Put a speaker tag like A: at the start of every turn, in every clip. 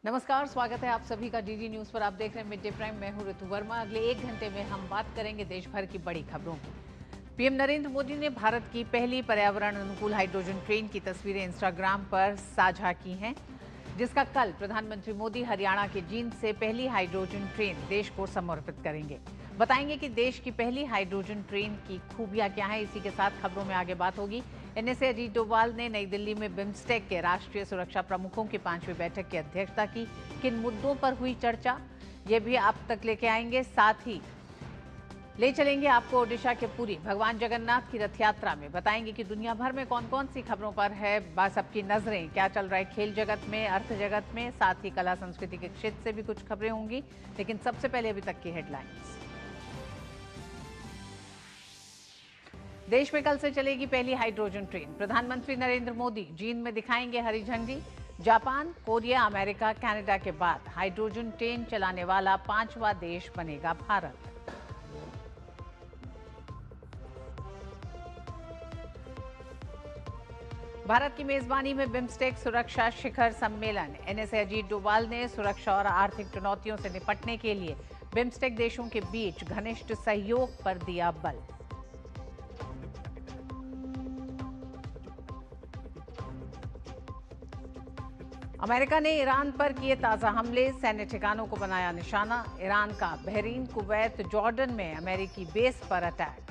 A: नमस्कार, स्वागत है आप सभी का डीडी न्यूज पर। आप देख रहे हैं मिड डे प्राइम। मैं हूं ऋतु वर्मा। अगले 1 घंटे में हम बात करेंगे देश भर की बड़ी खबरों की। पीएम नरेंद्र मोदी ने भारत की पहली पर्यावरण अनुकूल हाइड्रोजन ट्रेन की तस्वीरें इंस्टाग्राम पर साझा की हैं, जिसका कल प्रधानमंत्री मोदी हरियाणा के जींद से पहली हाइड्रोजन ट्रेन देश को समर्पित करेंगे। बताएंगे कि देश की पहली हाइड्रोजन ट्रेन की खूबियां क्या हैं। इसी के साथ खबरों में आगे बात होगी। एनएसए अजीत डोभाल ने नई दिल्ली में बिम्स्टेक के राष्ट्रीय सुरक्षा प्रमुखों की 5वीं बैठक की अध्यक्षता की। किन मुद्दों पर हुई चर्चा, ये भी आप तक लेके आएंगे। साथ ही ले चलेंगे आपको ओडिशा के पुरी भगवान जगन्नाथ की रथ यात्रा में। बताएंगे कि दुनिया भर में कौन कौन सी खबरों पर है सबकी नजरें, क्या चल रहा है खेल जगत में, अर्थ जगत में, साथ ही कला संस्कृति के क्षेत्र से भी कुछ खबरें होंगी। लेकिन सबसे पहले अभी तक की हेडलाइंस। देश में कल से चलेगी पहली हाइड्रोजन ट्रेन। प्रधानमंत्री नरेंद्र मोदी जींद में दिखाएंगे हरी झंडी। जापान, कोरिया, अमेरिका, कनाडा के बाद हाइड्रोजन ट्रेन चलाने वाला 5वां देश बनेगा भारत। भारत की मेजबानी में बिम्स्टेक सुरक्षा शिखर सम्मेलन। एनएसए अजीत डोभाल ने सुरक्षा और आर्थिक चुनौतियों से निपटने के लिए बिम्स्टेक देशों के बीच घनिष्ठ सहयोग पर दिया बल। अमेरिका ने ईरान पर किए ताजा हमले, सैन्य ठिकानों को बनाया निशाना। ईरान का बहरीन, कुवैत, जॉर्डन में अमेरिकी बेस पर अटैक।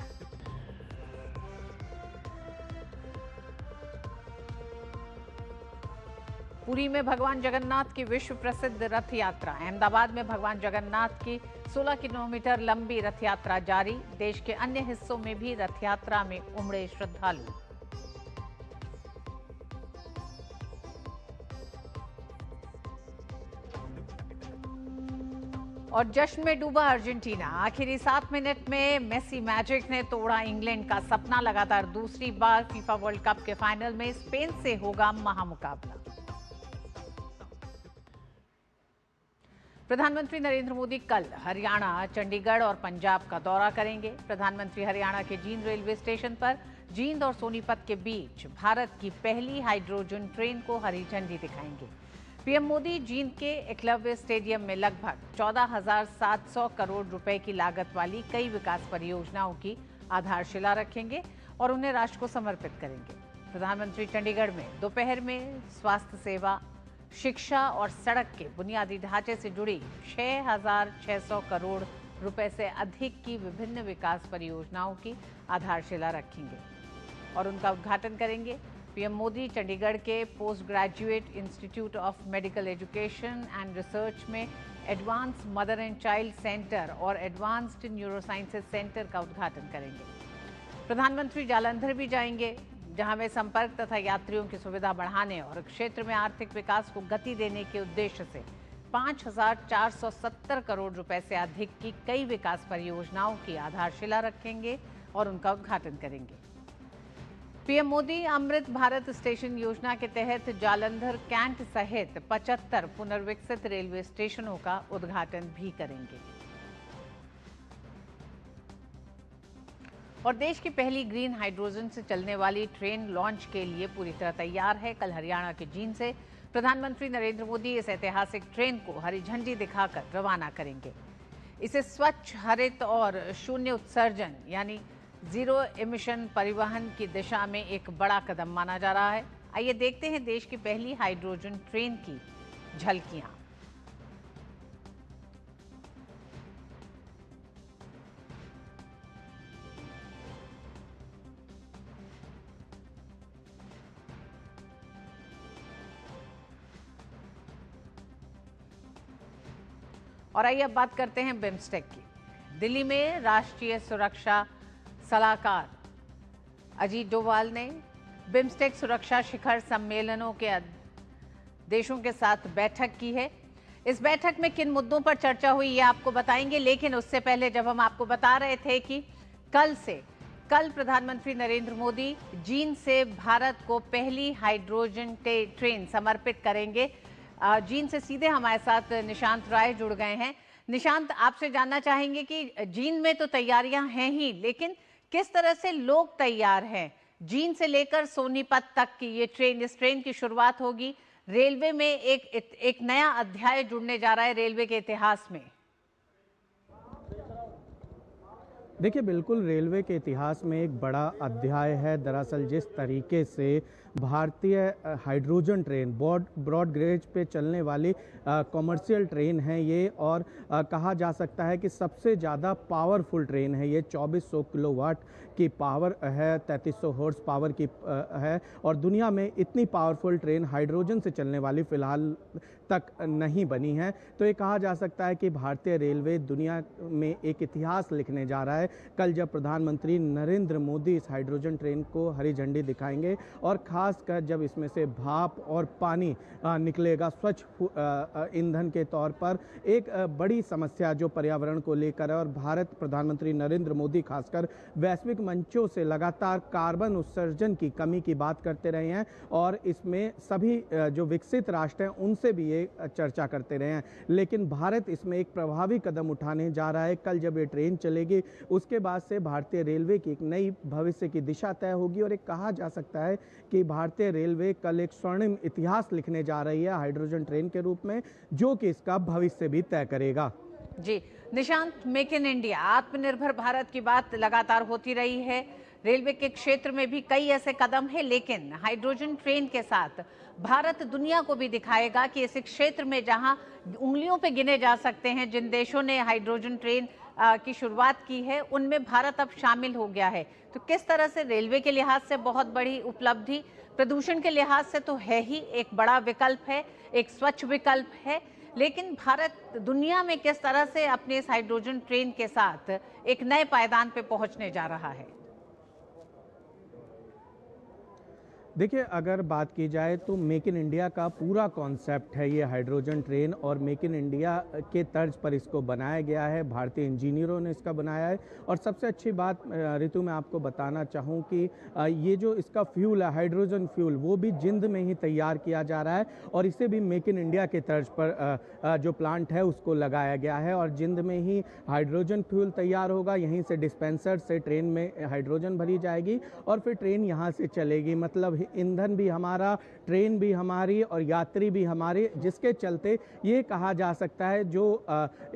A: पुरी में भगवान जगन्नाथ की विश्व प्रसिद्ध रथ यात्रा। अहमदाबाद में भगवान जगन्नाथ की 16 किलोमीटर लंबी रथ यात्रा जारी। देश के अन्य हिस्सों में भी रथ यात्रा में उमड़े श्रद्धालु। और जश्न में डूबा अर्जेंटीना। आखिरी 7 मिनट में मेसी मैजिक ने तोड़ा इंग्लैंड का सपना। लगातार दूसरी बार फीफा वर्ल्ड कप के फाइनल में स्पेन से होगा महामुकाबला। प्रधानमंत्री नरेंद्र मोदी कल हरियाणा, चंडीगढ़ और पंजाब का दौरा करेंगे। प्रधानमंत्री हरियाणा के जींद रेलवे स्टेशन पर जींद और सोनीपत के बीच भारत की पहली हाइड्रोजन ट्रेन को हरी झंडी दिखाएंगे। पीएम मोदी जींद के एकलव्य स्टेडियम में लगभग 14,700 करोड़ रुपए की लागत वाली कई विकास परियोजनाओं की आधारशिला रखेंगे और उन्हें राष्ट्र को समर्पित करेंगे। प्रधानमंत्री चंडीगढ़ में दोपहर में स्वास्थ्य सेवा, शिक्षा और सड़क के बुनियादी ढांचे से जुड़ी 6,600 करोड़ रुपए से अधिक की विभिन्न विकास परियोजनाओं की आधारशिला रखेंगे और उनका उद्घाटन करेंगे। पीएम मोदी चंडीगढ़ के post graduate institute of medical education and research में advance mother and child centre और एडवांस्ड न्यूरोसाइंसेज सेंटर का उद्घाटन करेंगे। प्रधानमंत्री जालंधर भी जाएंगे, जहां वे संपर्क तथा यात्रियों की सुविधा बढ़ाने और क्षेत्र में आर्थिक विकास को गति देने के उद्देश्य से 5,470 करोड़ रुपए से अधिक की कई विकास परियोजनाओं की आधारशिला रखेंगे और उनका उद्घाटन करेंगे। पीएम मोदी अमृत भारत स्टेशन योजना के तहत जालंधर कैंट सहित 75 पुनर्विकसित रेलवे स्टेशनों का उद्घाटन भी करेंगे। और देश की पहली ग्रीन हाइड्रोजन से चलने वाली ट्रेन लॉन्च के लिए पूरी तरह तैयार है। कल हरियाणा के जींद से प्रधानमंत्री नरेंद्र मोदी इस ऐतिहासिक ट्रेन को हरी झंडी दिखाकर रवाना करेंगे। इसे स्वच्छ, हरित और शून्य उत्सर्जन यानी जीरो एमिशन परिवहन की दिशा में एक बड़ा कदम माना जा रहा है। आइए देखते हैं देश की पहली हाइड्रोजन ट्रेन की झलकियां। और आइए अब बात करते हैं बिम्स्टेक की। दिल्ली में राष्ट्रीय सुरक्षा सलाहकार अजीत डोभाल ने बिम्स्टेक सुरक्षा शिखर सम्मेलनों के देशों के साथ बैठक की है। इस बैठक में किन मुद्दों पर चर्चा हुई ये आपको बताएंगे, लेकिन उससे पहले जब हम आपको बता रहे थे कि कल प्रधानमंत्री नरेंद्र मोदी जींद से भारत को पहली हाइड्रोजन ट्रेन समर्पित करेंगे। जींद से सीधे हमारे साथ निशांत राय जुड़ गए हैं। निशांत, आपसे जानना चाहेंगे कि जींद में तो तैयारियां हैं ही, लेकिन किस तरह से लोग तैयार हैं? जींद से लेकर सोनीपत तक की ये ट्रेन, इस ट्रेन की शुरुआत होगी रेलवे में एक नया अध्याय जुड़ने जा रहा है रेलवे के इतिहास में।
B: देखिए, बिल्कुल रेलवे के इतिहास में एक बड़ा अध्याय है। दरअसल जिस तरीके से भारतीय हाइड्रोजन ट्रेन ब्रॉड गेज पे चलने वाली कॉमर्शियल ट्रेन है ये, और कहा जा सकता है कि सबसे ज़्यादा पावरफुल ट्रेन है ये। 2400 किलोवाट की पावर है, 3300 हॉर्स पावर की है, और दुनिया में इतनी पावरफुल ट्रेन हाइड्रोजन से चलने वाली फ़िलहाल तक नहीं बनी है। तो ये कहा जा सकता है कि भारतीय रेलवे दुनिया में एक इतिहास लिखने जा रहा है। कल जब प्रधानमंत्री नरेंद्र मोदी इस हाइड्रोजन ट्रेन को हरी झंडी दिखाएंगे, और ख़ासकर जब इसमें से भाप और पानी निकलेगा स्वच्छ ईंधन के तौर पर, एक बड़ी समस्या जो पर्यावरण को लेकर है। और भारत प्रधानमंत्री नरेंद्र मोदी खासकर वैश्विक मंचों से लगातार कार्बन उत्सर्जन की कमी की बात करते रहे हैं, और इसमें सभी जो विकसित राष्ट्र हैं उनसे भी ये चर्चा करते रहे हैं। लेकिन भारत इसमें एक प्रभावी कदम उठाने जा रहा है। कल जब ये ट्रेन चलेगी उसके बाद से भारतीय रेलवे की एक नई भविष्य की दिशा तय होगी, और एक कहा जा सकता है कि भारतीय रेलवे कल एक स्वर्णिम इतिहास लिखने जा रही है हाइड्रोजन ट्रेन के रूप में, जो कि इसका भविष्य भी तय करेगा।
A: जी निशांत, मेक इन इंडिया, आत्मनिर्भर भारत की बात लगातार होती रही है। रेलवे के क्षेत्र में भी कई ऐसे कदम हैं, लेकिन हाइड्रोजन ट्रेन के साथ भारत दुनिया को भी दिखाएगा कि इस क्षेत्र में जहां उंगलियों पे गिने जा सकते हैं जिन देशों ने हाइड्रोजन ट्रेन की शुरुआत की है, उनमें भारत अब शामिल हो गया है। तो किस तरह से रेलवे के लिहाज से बहुत बड़ी उपलब्धि, प्रदूषण के लिहाज से तो है ही, एक बड़ा विकल्प है, एक स्वच्छ विकल्प है, लेकिन भारत दुनिया में किस तरह से अपने इस हाइड्रोजन ट्रेन के साथ एक नए पायदान पे पहुंचने जा रहा है?
B: देखिए, अगर बात की जाए तो मेक इन इंडिया का पूरा कॉन्सेप्ट है ये हाइड्रोजन ट्रेन, और मेक इन इंडिया के तर्ज पर इसको बनाया गया है। भारतीय इंजीनियरों ने इसका बनाया है। और सबसे अच्छी बात ऋतु मैं आपको बताना चाहूँ कि ये जो इसका फ्यूल है, हाइड्रोजन फ्यूल, वो भी जिंद में ही तैयार किया जा रहा है, और इसे भी मेक इन इंडिया के तर्ज पर जो प्लांट है उसको लगाया गया है, और जिंद में ही हाइड्रोजन फ्यूल तैयार होगा। यहीं से डिस्पेंसर से ट्रेन में हाइड्रोजन भरी जाएगी, और फिर ट्रेन यहाँ से चलेगी। मतलब ईंधन भी हमारा, ट्रेन भी हमारी, और यात्री भी हमारे, जिसके चलते ये कहा जा सकता है जो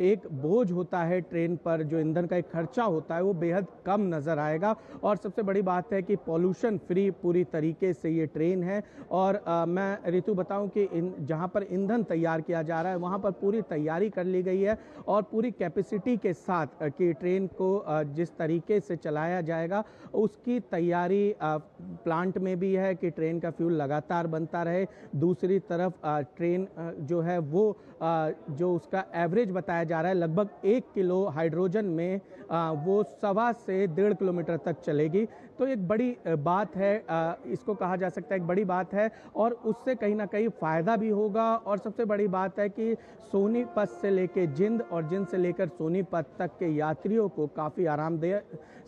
B: एक बोझ होता है ट्रेन पर, जो ईंधन का एक खर्चा होता है, वो बेहद कम नज़र आएगा। और सबसे बड़ी बात है कि पॉल्यूशन फ्री पूरी तरीके से ये ट्रेन है। और मैं ऋतु बताऊं कि जहां पर ईंधन तैयार किया जा रहा है वहां पर पूरी तैयारी कर ली गई है, और पूरी कैपेसिटी के साथ कि ट्रेन को जिस तरीके से चलाया जाएगा उसकी तैयारी प्लांट में भी है कि ट्रेन का फ्यूल लगातार बनता रहे। दूसरी तरफ ट्रेन जो है वो जो उसका एवरेज बताया जा रहा है लगभग 1 किलो हाइड्रोजन में वो 1.25 से 1.5 किलोमीटर तक चलेगी। तो एक बड़ी बात है, इसको कहा जा सकता है एक बड़ी बात है, और उससे कहीं ना कहीं फ़ायदा भी होगा। और सबसे बड़ी बात है कि सोनीपत से लेकर जिंद और जिंद से लेकर सोनीपत तक के यात्रियों को काफ़ी आरामदेह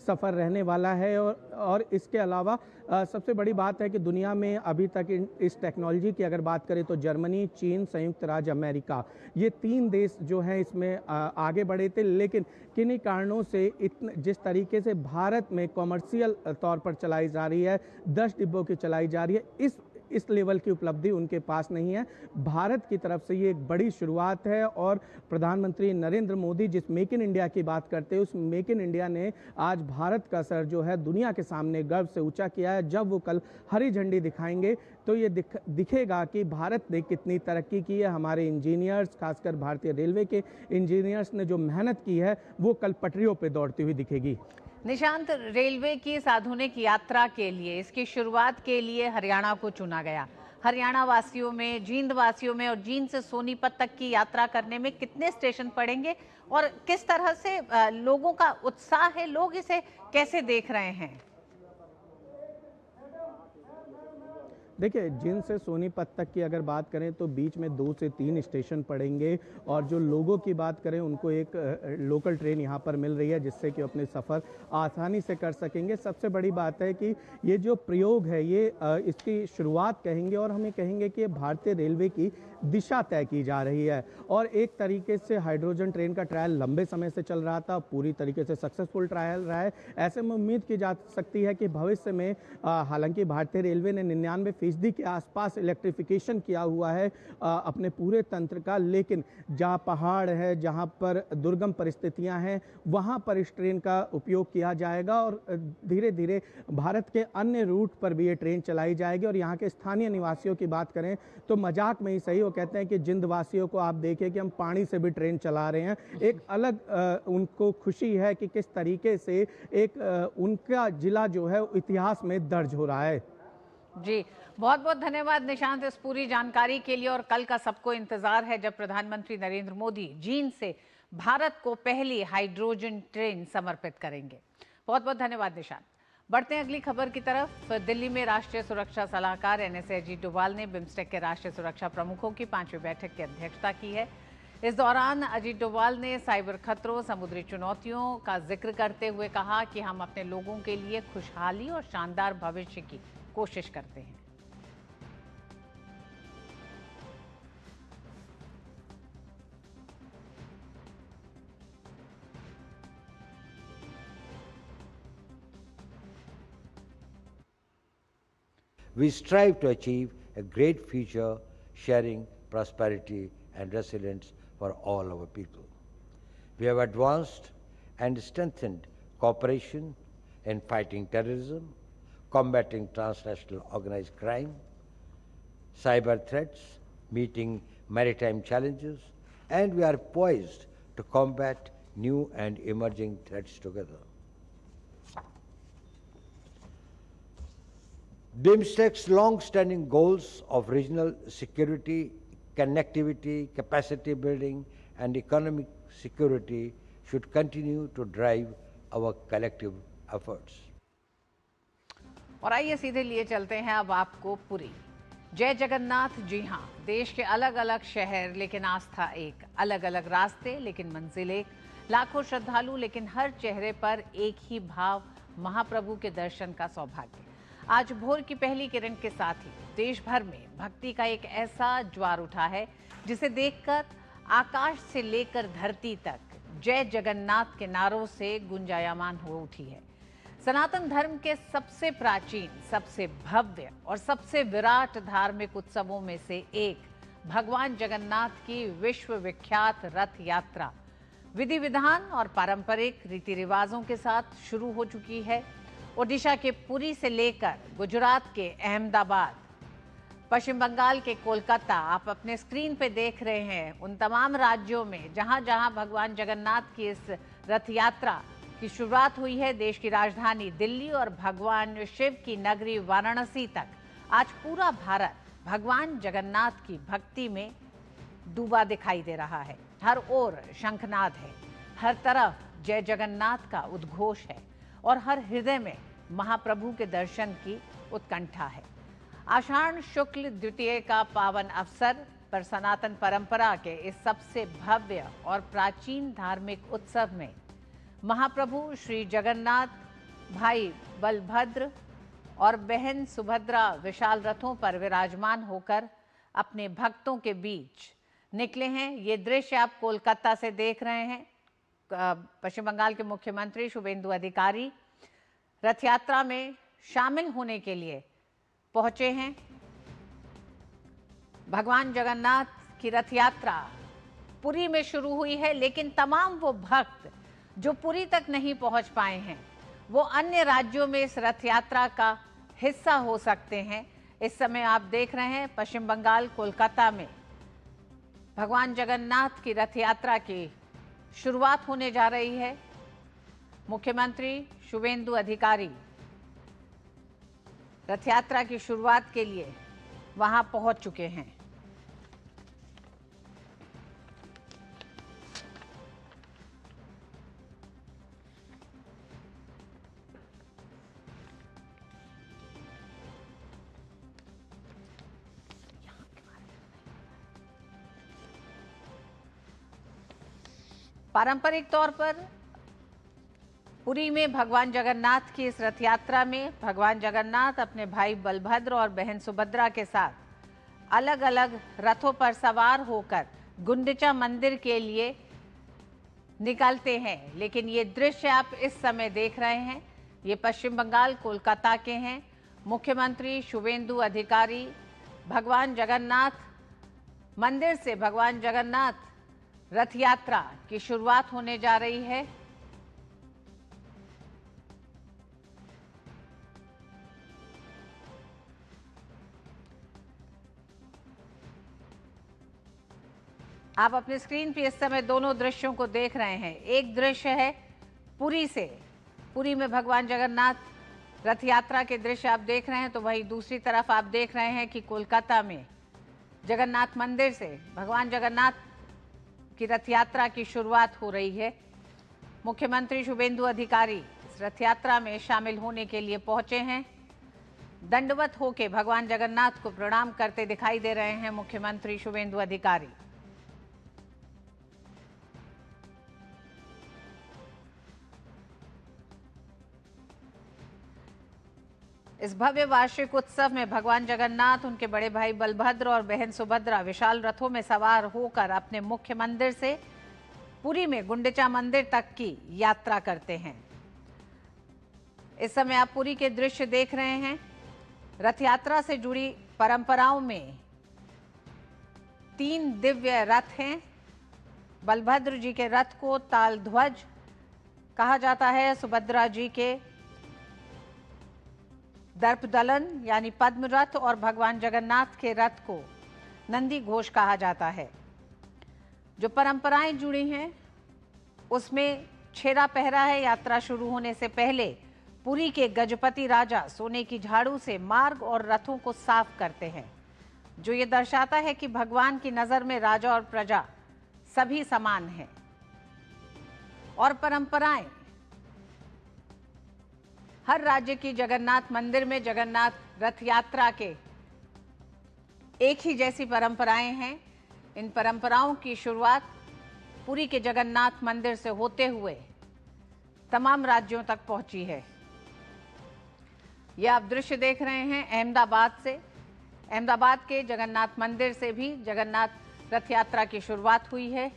B: सफ़र रहने वाला है। और इसके अलावा सबसे बड़ी बात है कि दुनिया में अभी तक इस टेक्नोलॉजी की अगर बात करें तो जर्मनी, चीन, संयुक्त राज्य अमेरिका, ये 3 देश जो हैं इसमें आगे बढ़े थे। लेकिन किन्हीं कारणों से जिस तरीके से भारत में कॉमर्शियल तौर पर चलाई जा रही है, 10 डिब्बों की चलाई जा रही है, इस लेवल की उपलब्धि उनके पास नहीं है। भारत की तरफ से ये एक बड़ी शुरुआत है, और प्रधानमंत्री नरेंद्र मोदी जिस मेक इन इंडिया की बात करते हैं, उस मेक इन इंडिया ने आज भारत का सर जो है दुनिया के सामने गर्व से ऊंचा किया है। जब वो कल हरी झंडी दिखाएंगे तो ये दिखेगा कि भारत ने कितनी तरक्की की है। हमारे इंजीनियर्स, खासकर भारतीय रेलवे के इंजीनियर्स ने जो मेहनत की है वो कल पटरियों पर दौड़ती हुई दिखेगी।
A: निशांत, रेलवे की इस आधुनिक यात्रा के लिए, इसकी शुरुआत के लिए हरियाणा को चुना गया। हरियाणा वासियों में, जींद वासियों में, और जींद से सोनीपत तक की यात्रा करने में कितने स्टेशन पड़ेंगे, और किस तरह से लोगों का उत्साह है, लोग इसे कैसे देख रहे हैं?
B: देखिए, जिंद से सोनीपत तक की अगर बात करें तो बीच में 2 से 3 स्टेशन पड़ेंगे, और जो लोगों की बात करें उनको एक लोकल ट्रेन यहाँ पर मिल रही है जिससे कि अपने सफ़र आसानी से कर सकेंगे। सबसे बड़ी बात है कि ये जो प्रयोग है ये इसकी शुरुआत कहेंगे, और हमें कहेंगे कि भारतीय रेलवे की दिशा तय की जा रही है। और एक तरीके से हाइड्रोजन ट्रेन का ट्रायल लंबे समय से चल रहा था, पूरी तरीके से सक्सेसफुल ट्रायल रहा है। ऐसे में उम्मीद की जा सकती है कि भविष्य में, हालांकि भारतीय रेलवे ने 99% 50% के आसपास इलेक्ट्रिफिकेशन किया हुआ है अपने पूरे तंत्र का। लेकिन जहाँ पहाड़ है, जहाँ पर दुर्गम परिस्थितियाँ हैं, वहाँ पर इस ट्रेन का उपयोग किया जाएगा और धीरे धीरे भारत के अन्य रूट पर भी ये ट्रेन चलाई जाएगी। और यहाँ के स्थानीय निवासियों की बात करें तो मजाक में ही सही, वो कहते हैं कि जिंद वासियों को आप देखें कि हम पानी से भी ट्रेन चला रहे हैं। एक अलग उनको खुशी है कि किस तरीके से एक उनका जिला जो है इतिहास में दर्ज हो रहा है।
A: जी, बहुत बहुत धन्यवाद निशांत इस पूरी जानकारी के लिए। और कल का सबको इंतजार है जब प्रधानमंत्री नरेंद्र मोदी जींद से भारत को पहली हाइड्रोजन ट्रेन समर्पित करेंगे। बहुत बहुत धन्यवाद निशांत। बढ़ते हैं अगली खबर की तरफ। दिल्ली में राष्ट्रीय सुरक्षा सलाहकार NSA अजीत डोभाल ने बिम्स्टेक के राष्ट्रीय सुरक्षा प्रमुखों की 5वीं बैठक की अध्यक्षता की है। इस दौरान अजीत डोभाल ने साइबर खतरों, समुद्री चुनौतियों का जिक्र करते हुए कहा कि हम अपने लोगों के लिए खुशहाली और शानदार भविष्य की कोशिश करते हैं।
C: We strive to achieve a great future, sharing prosperity and resilience for all our people. We have advanced and strengthened cooperation in fighting terrorism, combating transnational organized crime, cyber threats, meeting maritime challenges, and we are poised to combat new and emerging threats together. BIMSTEC's long-standing goals of regional security, connectivity, capacity building, and economic security should continue to drive our collective efforts.
A: और आइए सीधे लिए चलते हैं अब आपको पुरी। जय जगन्नाथ। जी हाँ, देश के अलग अलग शहर लेकिन आस्था एक, अलग अलग रास्ते लेकिन मंजिल एक, लाखों श्रद्धालु लेकिन हर चेहरे पर एक ही भाव, महाप्रभु के दर्शन का सौभाग्य। आज भोर की पहली किरण के साथ ही देश भर में भक्ति का एक ऐसा ज्वार उठा है जिसे देखकर आकाश से लेकर धरती तक जय जगन्नाथ के नारों से गुंजायमान हो उठी है। सनातन धर्म के सबसे प्राचीन, सबसे भव्य और सबसे विराट धार्मिक उत्सवों में से एक भगवान जगन्नाथ की विश्व विख्यात रथ यात्रा विधि विधान और पारंपरिक रीति रिवाजों के साथ शुरू हो चुकी है। ओडिशा के पुरी से लेकर गुजरात के अहमदाबाद, पश्चिम बंगाल के कोलकाता, आप अपने स्क्रीन पे देख रहे हैं उन तमाम राज्यों में जहां जहां भगवान जगन्नाथ की इस रथ यात्रा की शुरुआत हुई है। देश की राजधानी दिल्ली और भगवान शिव की नगरी वाराणसी तक आज पूरा भारत भगवान जगन्नाथ की भक्ति में डूबा दिखाई दे रहा है। हर ओर शंखनाद है, हर तरफ जय जगन्नाथ का उद्घोष है और हर हृदय में महाप्रभु के दर्शन की उत्कंठा है। आषाढ़ शुक्ल द्वितीय का पावन अवसर पर सनातन परंपरा के इस सबसे भव्य और प्राचीन धार्मिक उत्सव में महाप्रभु श्री जगन्नाथ, भाई बलभद्र और बहन सुभद्रा विशाल रथों पर विराजमान होकर अपने भक्तों के बीच निकले हैं। ये दृश्य आप कोलकाता से देख रहे हैं। पश्चिम बंगाल के मुख्यमंत्री शुभेंदु अधिकारी रथ यात्रा में शामिल होने के लिए पहुंचे हैं। भगवान जगन्नाथ की रथ यात्रा पुरी में शुरू हुई है, लेकिन तमाम वो भक्त जो पुरी तक नहीं पहुंच पाए हैं वो अन्य राज्यों में इस रथ यात्रा का हिस्सा हो सकते हैं। इस समय आप देख रहे हैं पश्चिम बंगाल कोलकाता में भगवान जगन्नाथ की रथ यात्रा की शुरुआत होने जा रही है। मुख्यमंत्री शुभेंदु अधिकारी रथ यात्रा की शुरुआत के लिए वहां पहुंच चुके हैं। पारंपरिक तौर पर पुरी में भगवान जगन्नाथ की इस रथ यात्रा में भगवान जगन्नाथ अपने भाई बलभद्र और बहन सुभद्रा के साथ अलग अलग रथों पर सवार होकर गुंडिचा मंदिर के लिए निकलते हैं। लेकिन ये दृश्य आप इस समय देख रहे हैं, ये पश्चिम बंगाल कोलकाता के हैं। मुख्यमंत्री शुभेंदु अधिकारी भगवान जगन्नाथ मंदिर से भगवान जगन्नाथ रथ यात्रा की शुरुआत होने जा रही है। आप अपने स्क्रीन पे इस समय दोनों दृश्यों को देख रहे हैं। एक दृश्य है पुरी से, पुरी में भगवान जगन्नाथ रथ यात्रा के दृश्य आप देख रहे हैं, तो वहीं दूसरी तरफ आप देख रहे हैं कि कोलकाता में जगन्नाथ मंदिर से भगवान जगन्नाथ की रथ यात्रा की शुरुआत हो रही है। मुख्यमंत्री शुभेंदु अधिकारी इस रथ यात्रा में शामिल होने के लिए पहुंचे हैं। दंडवत होकर भगवान जगन्नाथ को प्रणाम करते दिखाई दे रहे हैं मुख्यमंत्री शुभेंदु अधिकारी। इस भव्य वार्षिक उत्सव में भगवान जगन्नाथ, उनके बड़े भाई बलभद्र और बहन सुभद्रा विशाल रथों में सवार होकर अपने मुख्य मंदिर से पुरी में गुंडिचा मंदिर तक की यात्रा करते हैं। इस समय आप पुरी के दृश्य देख रहे हैं। रथ यात्रा से जुड़ी परंपराओं में 3 दिव्य रथ हैं। बलभद्र जी के रथ को ताल ध्वज कहा जाता है, सुभद्रा जी के दर्पदलन यानी पद्म रथ और भगवान जगन्नाथ के रथ को नंदी घोष कहा जाता है। जो परंपराएं जुड़ी हैं उसमें छेरा पहरा है। यात्रा शुरू होने से पहले पुरी के गजपति राजा सोने की झाड़ू से मार्ग और रथों को साफ करते हैं, जो ये दर्शाता है कि भगवान की नजर में राजा और प्रजा सभी समान हैं। और परंपराएं हर राज्य की जगन्नाथ मंदिर में जगन्नाथ रथ यात्रा के एक ही जैसी परंपराएं हैं। इन परंपराओं की शुरुआत पुरी के जगन्नाथ मंदिर से होते हुए तमाम राज्यों तक पहुंची है। यह आप दृश्य देख रहे हैं अहमदाबाद से। अहमदाबाद के जगन्नाथ मंदिर से भी जगन्नाथ रथ यात्रा की शुरुआत हुई है।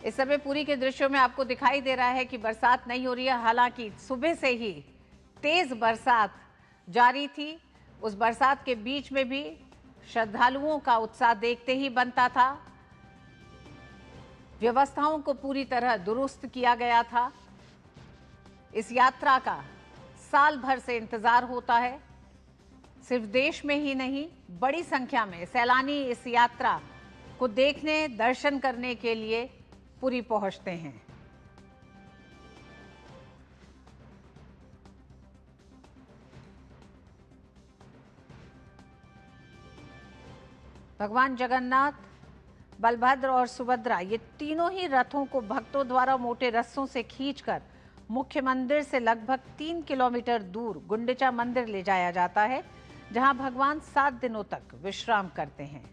A: इस समय पुरी के दृश्यों में आपको दिखाई दे रहा है कि बरसात नहीं हो रही है। हालांकि सुबह से ही तेज बरसात जारी थी। उस बरसात के बीच में भी श्रद्धालुओं का उत्साह देखते ही बनता था। व्यवस्थाओं को पूरी तरह दुरुस्त किया गया था। इस यात्रा का साल भर से इंतजार होता है। सिर्फ देश में ही नहीं, बड़ी संख्या में सैलानी इस यात्रा को देखने, दर्शन करने के लिए पुरी पहुंचते हैं। भगवान जगन्नाथ, बलभद्र और सुभद्रा ये तीनों ही रथों को भक्तों द्वारा मोटे रस्सों से खींचकर मुख्य मंदिर से लगभग 3 किलोमीटर दूर गुंडिचा मंदिर ले जाया जाता है, जहां भगवान 7 दिनों तक विश्राम करते हैं।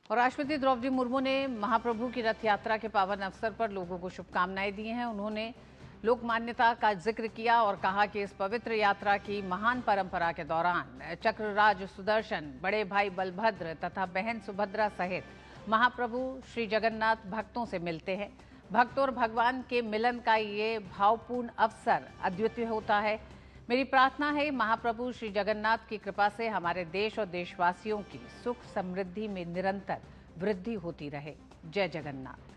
A: और राष्ट्रपति द्रौपदी मुर्मू ने महाप्रभु की रथ यात्रा के पावन अवसर पर लोगों को शुभकामनाएं दी हैं। उन्होंने लोकमान्यता का जिक्र किया और कहा कि इस पवित्र यात्रा की महान परंपरा के दौरान चक्रराज सुदर्शन, बड़े भाई बलभद्र तथा बहन सुभद्रा सहित महाप्रभु श्री जगन्नाथ भक्तों से मिलते हैं। भक्त और भगवान के मिलन का ये भावपूर्ण अवसर अद्वितीय होता है। मेरी प्रार्थना है महाप्रभु श्री जगन्नाथ की कृपा से हमारे देश और देशवासियों की सुख समृद्धि में निरंतर वृद्धि होती रहे। जय जगन्नाथ।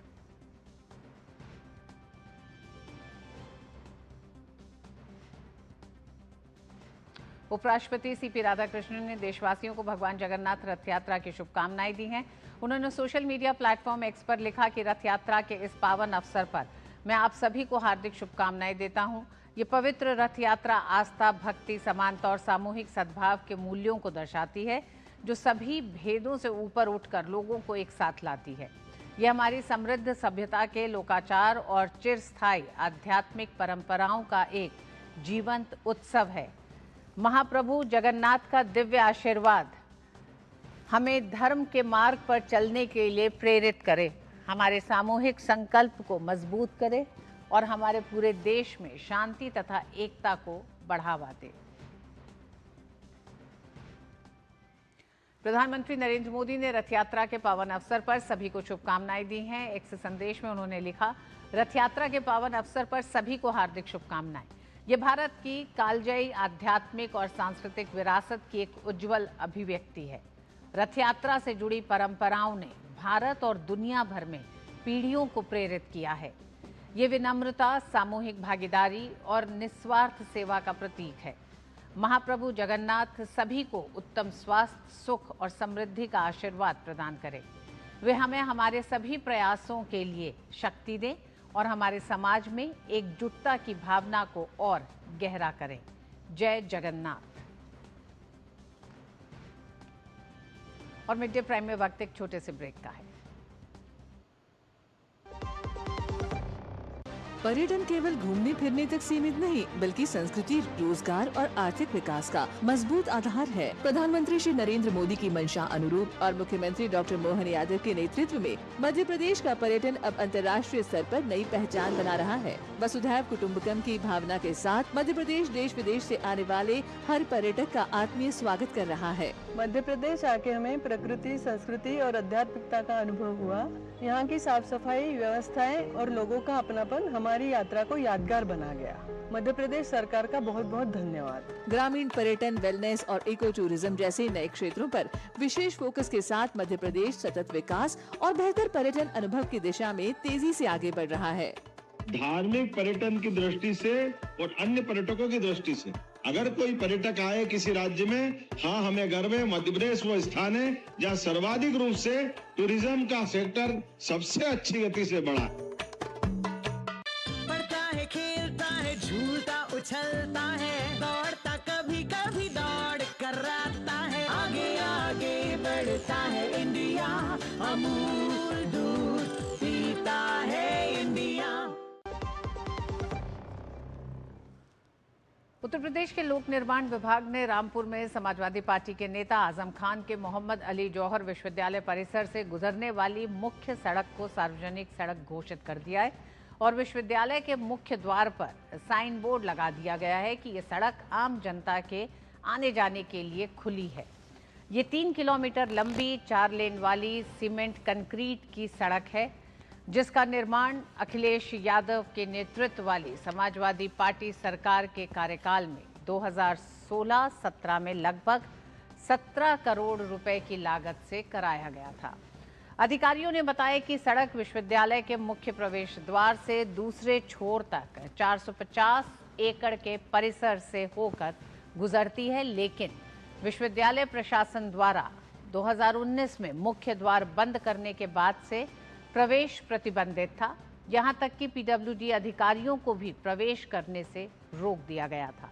A: उपराष्ट्रपति सीपी राधाकृष्णन ने देशवासियों को भगवान जगन्नाथ रथ यात्रा की शुभकामनाएं दी हैं। उन्होंने सोशल मीडिया प्लेटफॉर्म एक्स पर लिखा कि रथ यात्रा के इस पावन अवसर पर मैं आप सभी को हार्दिक शुभकामनाएं देता हूं। ये पवित्र रथ यात्रा आस्था, भक्ति, समानता और सामूहिक सद्भाव के मूल्यों को दर्शाती है, जो सभी भेदों से ऊपर उठकर लोगों को एक साथ लाती है। यह हमारी समृद्ध सभ्यता के लोकाचार और चिरस्थायी आध्यात्मिक परंपराओं का एक जीवंत उत्सव है। महाप्रभु जगन्नाथ का दिव्य आशीर्वाद हमें धर्म के मार्ग पर चलने के लिए प्रेरित करे, हमारे सामूहिक संकल्प को मजबूत करे और हमारे पूरे देश में शांति तथा एकता को बढ़ावा दे। प्रधानमंत्री नरेंद्र मोदी ने रथ यात्रा के पावन अवसर पर सभी को शुभकामनाएं दी हैं। एक संदेश में उन्होंने लिखा, रथ यात्रा के पावन अवसर पर सभी को हार्दिक शुभकामनाएं। ये भारत की कालजयी आध्यात्मिक और सांस्कृतिक विरासत की एक उज्जवल अभिव्यक्ति है। रथ यात्रा से जुड़ी परंपराओं ने भारत और दुनिया भर में पीढ़ियों को प्रेरित किया है। ये विनम्रता, सामूहिक भागीदारी और निस्वार्थ सेवा का प्रतीक है। महाप्रभु जगन्नाथ सभी को उत्तम स्वास्थ्य, सुख और समृद्धि का आशीर्वाद प्रदान करें। वे हमें हमारे सभी प्रयासों के लिए शक्ति दें और हमारे समाज में एकजुटता की भावना को और गहरा करें। जय जगन्नाथ। और मिड डे प्राइम में वक्त एक छोटे से ब्रेक का है।
D: पर्यटन केवल घूमने फिरने तक सीमित नहीं, बल्कि संस्कृति, रोजगार और आर्थिक विकास का मजबूत आधार है। प्रधानमंत्री श्री नरेंद्र मोदी की मंशा अनुरूप और मुख्यमंत्री डॉक्टर मोहन यादव के नेतृत्व में मध्य प्रदेश का पर्यटन अब अंतर्राष्ट्रीय स्तर पर नई पहचान बना रहा है। वसुधैव कुटुम्बकम की भावना के साथ मध्य प्रदेश देश विदेश से आने वाले हर पर्यटक का आत्मीय स्वागत कर रहा है।
E: मध्य प्रदेश आके हमें प्रकृति, संस्कृति और आध्यात्मिकता का अनुभव हुआ। यहाँ की साफ सफाई, व्यवस्थाएं और लोगों का अपनापन हमारी यात्रा को यादगार बना गया। मध्य प्रदेश सरकार का बहुत बहुत धन्यवाद।
D: ग्रामीण पर्यटन, वेलनेस और इको टूरिज्म जैसे नए क्षेत्रों पर विशेष फोकस के साथ मध्य प्रदेश सतत विकास और बेहतर पर्यटन अनुभव की दिशा में तेजी से आगे बढ़ रहा है।
F: धार्मिक पर्यटन की दृष्टि से और अन्य पर्यटकों की दृष्टि से अगर कोई पर्यटक आए किसी राज्य में, हाँ हमें गर्व है मध्य प्रदेश वो स्थान है जहाँ सर्वाधिक रूप से टूरिज्म का सेक्टर सबसे अच्छी गति से बढ़ा।
G: पढ़ता है, खेलता है, झूलता उछलता है, दौड़ता कभी कभी दौड़ कराता है, आगे आगे बढ़ता है इंडिया, अमूल दूध पीता है इंडिया।
A: उत्तर प्रदेश के लोक निर्माण विभाग ने रामपुर में समाजवादी पार्टी के नेता आजम खान के मोहम्मद अली जौहर विश्वविद्यालय परिसर से गुजरने वाली मुख्य सड़क को सार्वजनिक सड़क घोषित कर दिया है और विश्वविद्यालय के मुख्य द्वार पर साइन बोर्ड लगा दिया गया है कि ये सड़क आम जनता के आने जाने के लिए खुली है। ये 3 किलोमीटर लंबी 4 लेन वाली सीमेंट कंक्रीट की सड़क है, जिसका निर्माण अखिलेश यादव के नेतृत्व वाली समाजवादी पार्टी सरकार के कार्यकाल में 2016-17 में लगभग 17 करोड़ रुपए की लागत से कराया गया था। अधिकारियों ने बताया कि सड़क विश्वविद्यालय के मुख्य प्रवेश द्वार से दूसरे छोर तक 450 एकड़ के परिसर से होकर गुजरती है, लेकिन विश्वविद्यालय प्रशासन द्वारा 2019 में मुख्य द्वार बंद करने के बाद से प्रवेश प्रतिबंधित था। यहां तक कि पीडब्ल्यूडी अधिकारियों को भी प्रवेश करने से रोक दिया गया था।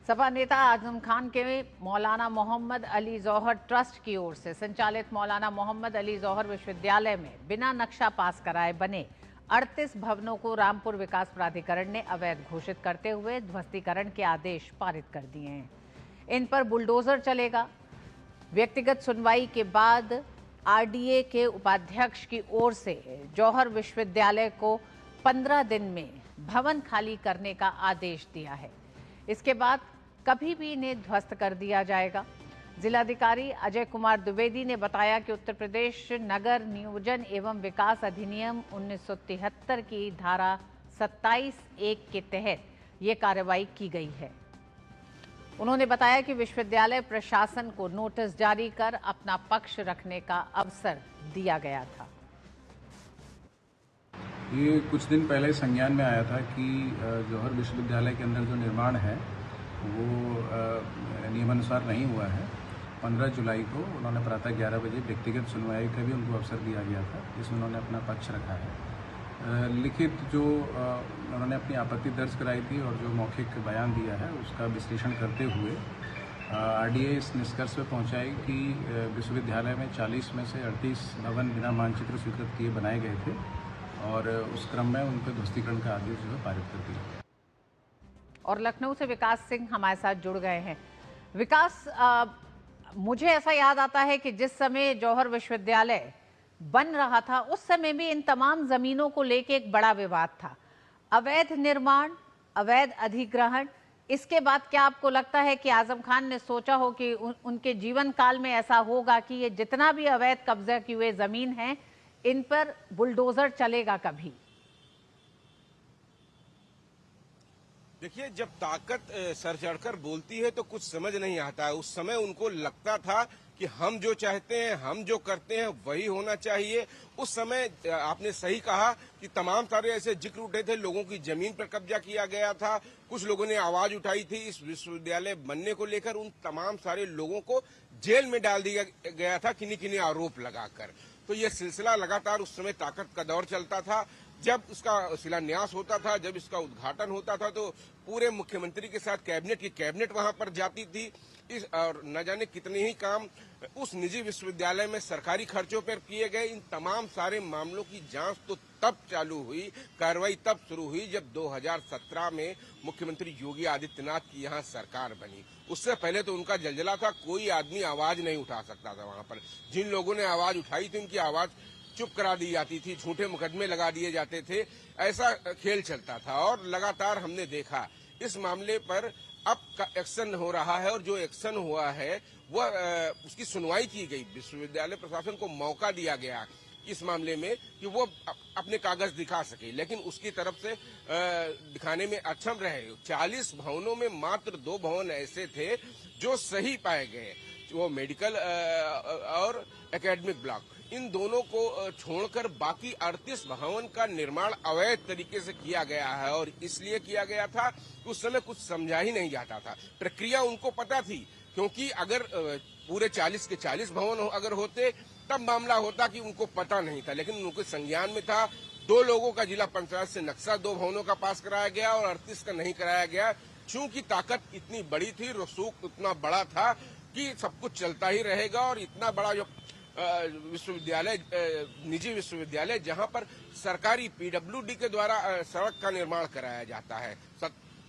A: सपा नेता आजम खान के मौलाना मोहम्मद अली जौहर ट्रस्ट की ओर से संचालित मौलाना मोहम्मद अली जौहर विश्वविद्यालय में बिना नक्शा पास कराए बने 38 भवनों को रामपुर विकास प्राधिकरण ने अवैध घोषित करते हुए ध्वस्तीकरण के आदेश पारित कर दिए हैं। इन पर बुलडोजर चलेगा। व्यक्तिगत सुनवाई के बाद आरडीए के उपाध्यक्ष की ओर से जौहर विश्वविद्यालय को 15 दिन में भवन खाली करने का आदेश दिया है। इसके बाद कभी भी इन्हें ध्वस्त कर दिया जाएगा। जिलाधिकारी अजय कुमार द्विवेदी ने बताया कि उत्तर प्रदेश नगर नियोजन एवं विकास अधिनियम 1973 की धारा 27(1) के तहत ये कार्रवाई की गई है। उन्होंने बताया कि विश्वविद्यालय प्रशासन को नोटिस जारी कर अपना पक्ष रखने का अवसर दिया गया था।
H: ये कुछ दिन पहले संज्ञान में आया था कि जौहर विश्वविद्यालय के अंदर जो निर्माण है वो नियमानुसार नहीं हुआ है। 15 जुलाई को उन्होंने प्रातः 11 बजे व्यक्तिगत सुनवाई का भी उनको अवसर दिया गया था, जिसमें उन्होंने अपना पक्ष रखा है। लिखित जो उन्होंने अपनी आपत्ति दर्ज कराई थी और जो मौखिक बयान दिया है उसका विश्लेषण करते हुए आरडीए इस निष्कर्ष पर पहुंचाई कि विश्वविद्यालय में 40 में से 38 भवन बिना मानचित्र स्वीकृत किए बनाए गए थे और उस क्रम में उन पर ध्वस्तीकरण का आदेश जो है पारित कर दिया।
A: और लखनऊ से विकास सिंह हमारे साथ जुड़ गए हैं। विकास, मुझे ऐसा याद आता है कि जिस समय जौहर विश्वविद्यालय बन रहा था उस समय भी इन तमाम जमीनों को लेके एक बड़ा विवाद था। अवैध निर्माण, अवैध अधिग्रहण, इसके बाद क्या आपको लगता है कि आजम खान ने सोचा हो कि उनके जीवन काल में ऐसा होगा कि ये जितना भी अवैध कब्जा किए हुए जमीन है इन पर बुलडोजर चलेगा कभी?
I: देखिए, जब ताकत सर चढ़कर बोलती है तो कुछ समझ नहीं आता है। उस समय उनको लगता था कि हम जो चाहते हैं, हम जो करते हैं वही होना चाहिए। उस समय आपने सही कहा कि तमाम सारे ऐसे जिक्र उठे थे, लोगों की जमीन पर कब्जा किया गया था, कुछ लोगों ने आवाज उठाई थी इस विश्वविद्यालय बनने को लेकर। उन तमाम सारे लोगों को जेल में डाल दिया गया था किन्हीं किन्हीं आरोप लगाकर। तो ये सिलसिला लगातार उस समय ताकत का दौर चलता था। जब इसका शिलान्यास होता था, जब इसका उद्घाटन होता था तो पूरे मुख्यमंत्री के साथ कैबिनेट वहां पर जाती थी। और न जाने कितने ही काम उस निजी विश्वविद्यालय में सरकारी खर्चों पर किए गए। इन तमाम सारे मामलों की जांच तो तब चालू हुई, कार्रवाई तब शुरू हुई जब 2017 में मुख्यमंत्री योगी आदित्यनाथ की यहाँ सरकार बनी। उससे पहले तो उनका जलजला था, कोई आदमी आवाज नहीं उठा सकता था वहां पर। जिन लोगों ने आवाज उठाई थी उनकी आवाज चुप करा दी जाती थी, झूठे मुकदमे लगा दिए जाते थे। ऐसा खेल चलता था और लगातार हमने देखा इस मामले पर अब का एक्शन हो रहा है और जो एक्शन हुआ है वह उसकी सुनवाई की गई। विश्वविद्यालय प्रशासन को मौका दिया गया इस मामले में कि वो अपने कागज दिखा सके, लेकिन उसकी तरफ से दिखाने में अक्षम रहे। 40 भवनों में मात्र 2 भवन ऐसे थे जो सही पाए गए, वो मेडिकल और एकेडमिक ब्लॉक। इन दोनों को छोड़कर बाकी 38 भवन का निर्माण अवैध तरीके से किया गया है और इसलिए किया गया था कि उस समय कुछ समझा ही नहीं जाता था। प्रक्रिया उनको पता थी, क्योंकि अगर पूरे 40 के 40 भवन अगर होते तब मामला होता कि उनको पता नहीं था, लेकिन उनके संज्ञान में था। 2 लोगों का जिला पंचायत से नक्शा 2 भवनों का पास कराया गया और 38 का नहीं कराया गया। चूंकि ताकत इतनी बड़ी थी, रसूख इतना बड़ा था कि सब कुछ चलता ही रहेगा और इतना बड़ा जो विश्वविद्यालय, निजी विश्वविद्यालय जहां पर सरकारी पीडब्ल्यूडी के द्वारा सड़क का निर्माण कराया जाता है,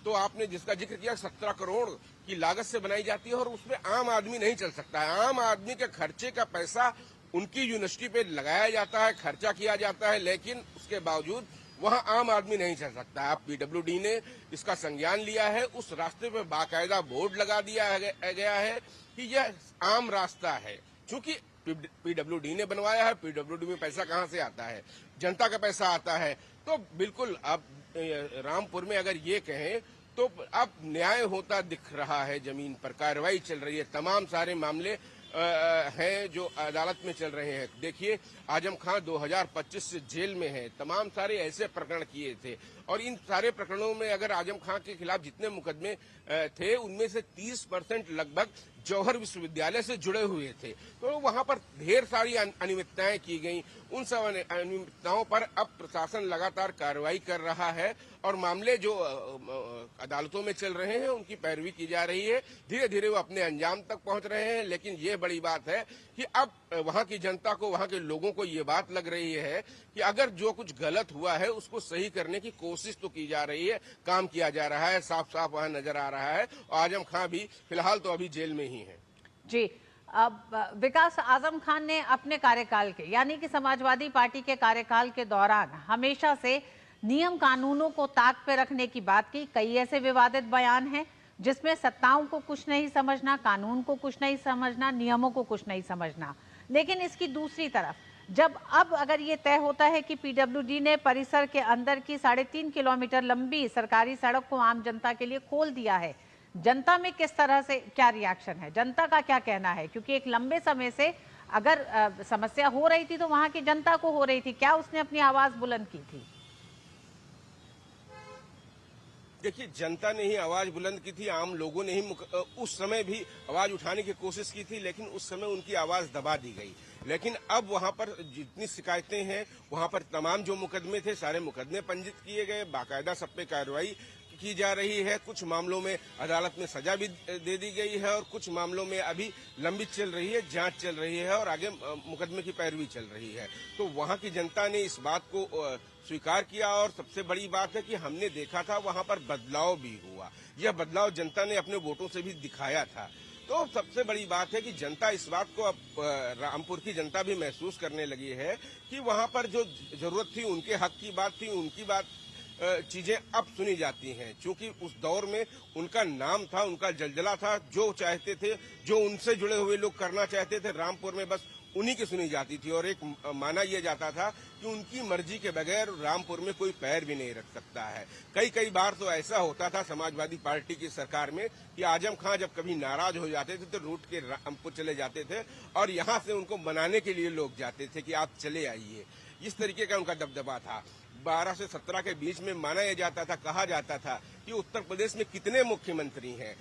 I: तो आपने जिसका जिक्र किया 17 करोड़ की लागत से बनाई जाती है और उसमें आम आदमी नहीं चल सकता है। आम आदमी के खर्चे का पैसा उनकी यूनिवर्सिटी पे लगाया जाता है, खर्चा किया जाता है, लेकिन उसके बावजूद वहां आम आदमी नहीं चल सकता। अब पीडब्ल्यूडी ने इसका संज्ञान लिया है, उस रास्ते पे बाकायदा बोर्ड लगा दिया गया है कि यह आम रास्ता है। चूंकि पीडब्ल्यूडी ने बनवाया है, पीडब्ल्यूडी में पैसा कहां से आता है? जनता का पैसा आता है। तो बिल्कुल अब रामपुर में अगर ये कहें तो अब न्याय होता दिख रहा है, जमीन पर कार्रवाई चल रही है। तमाम सारे मामले हैं जो अदालत में चल रहे हैं। देखिए, आजम खान 2025 से जेल में है, तमाम सारे ऐसे प्रकरण किए थे और इन सारे प्रकरणों में अगर आजम खान के खिलाफ जितने मुकदमे थे उनमें से 30% लगभग जौहर विश्वविद्यालय से जुड़े हुए थे। तो वहां पर ढेर सारी अनियमितताएं की गई। उन सब अनियमितताओं पर अब प्रशासन लगातार कार्रवाई कर रहा है और मामले जो अदालतों में चल रहे हैं उनकी पैरवी की जा रही है। धीरे धीरे वो अपने अंजाम तक पहुंच रहे हैं। लेकिन ये बड़ी बात है कि अब वहां की जनता को, वहां के लोगों को ये बात लग रही है कि अगर जो कुछ गलत हुआ है उसको सही करने की कोशिश तो की जा रही है, काम किया जा रहा है, साफ साफ वहां नजर आ रहा है। और आजम खान भी फिलहाल तो अभी जेल में ही है।
A: जी, अब विकास, आजम खान ने अपने कार्यकाल के यानी कि समाजवादी पार्टी के कार्यकाल के दौरान हमेशा से नियम कानूनों को ताक पे रखने की बात की। कई ऐसे विवादित बयान हैं जिसमें सत्ताओं को कुछ नहीं समझना, कानून को कुछ नहीं समझना, नियमों को कुछ नहीं समझना। लेकिन इसकी दूसरी तरफ जब अब अगर ये तय होता है कि पीडब्ल्यूडी ने परिसर के अंदर की 3.5 किलोमीटर लंबी सरकारी सड़क को आम जनता के लिए खोल दिया है, जनता में किस तरह से क्या रिएक्शन है, जनता का क्या कहना है? क्योंकि एक लंबे समय से अगर समस्या हो रही थी तो वहां की जनता को हो रही थी, क्या उसने अपनी आवाज बुलंद की थी?
I: देखिए, जनता ने ही आवाज बुलंद की थी, आम लोगों ने ही उस समय भी आवाज उठाने की कोशिश की थी, लेकिन उस समय उनकी आवाज दबा दी गई। लेकिन अब वहां पर जितनी शिकायतें हैं, वहां पर तमाम जो मुकदमे थे सारे मुकदमे पंजीत किए गए, बाकायदा सब पे कार्रवाई की जा रही है। कुछ मामलों में अदालत में सजा भी दे दी गई है और कुछ मामलों में अभी लंबित चल रही है, जांच चल रही है और आगे मुकदमे की पैरवी चल रही है। तो वहां की जनता ने इस बात को स्वीकार किया और सबसे बड़ी बात है कि हमने देखा था वहां पर बदलाव भी हुआ। यह बदलाव जनता ने अपने वोटों से भी दिखाया था। तो सबसे बड़ी बात है कि जनता इस बात को अब रामपुर की जनता भी महसूस करने लगी है कि वहां पर जो जरूरत थी, उनके हक की बात थी, उनकी बात चीजें अब सुनी जाती हैं। क्योंकि उस दौर में उनका नाम था, उनका जलजला था, जो चाहते थे, जो उनसे जुड़े हुए लोग करना चाहते थे, रामपुर में बस उन्हीं की सुनी जाती थी। और एक माना यह जाता था कि उनकी मर्जी के बगैर रामपुर में कोई पैर भी नहीं रख सकता है। कई बार तो ऐसा होता था समाजवादी पार्टी की सरकार में कि आजम खां जब कभी नाराज हो जाते थे तो रूट के रामपुर चले जाते थे और यहाँ से उनको मनाने के लिए लोग जाते थे कि आप चले आइए। इस तरीके का उनका दबदबा था। 12 से 17 के बीच में माना यह जाता था, कहा जाता था कि उत्तर प्रदेश में कितने मुख्यमंत्री हैं,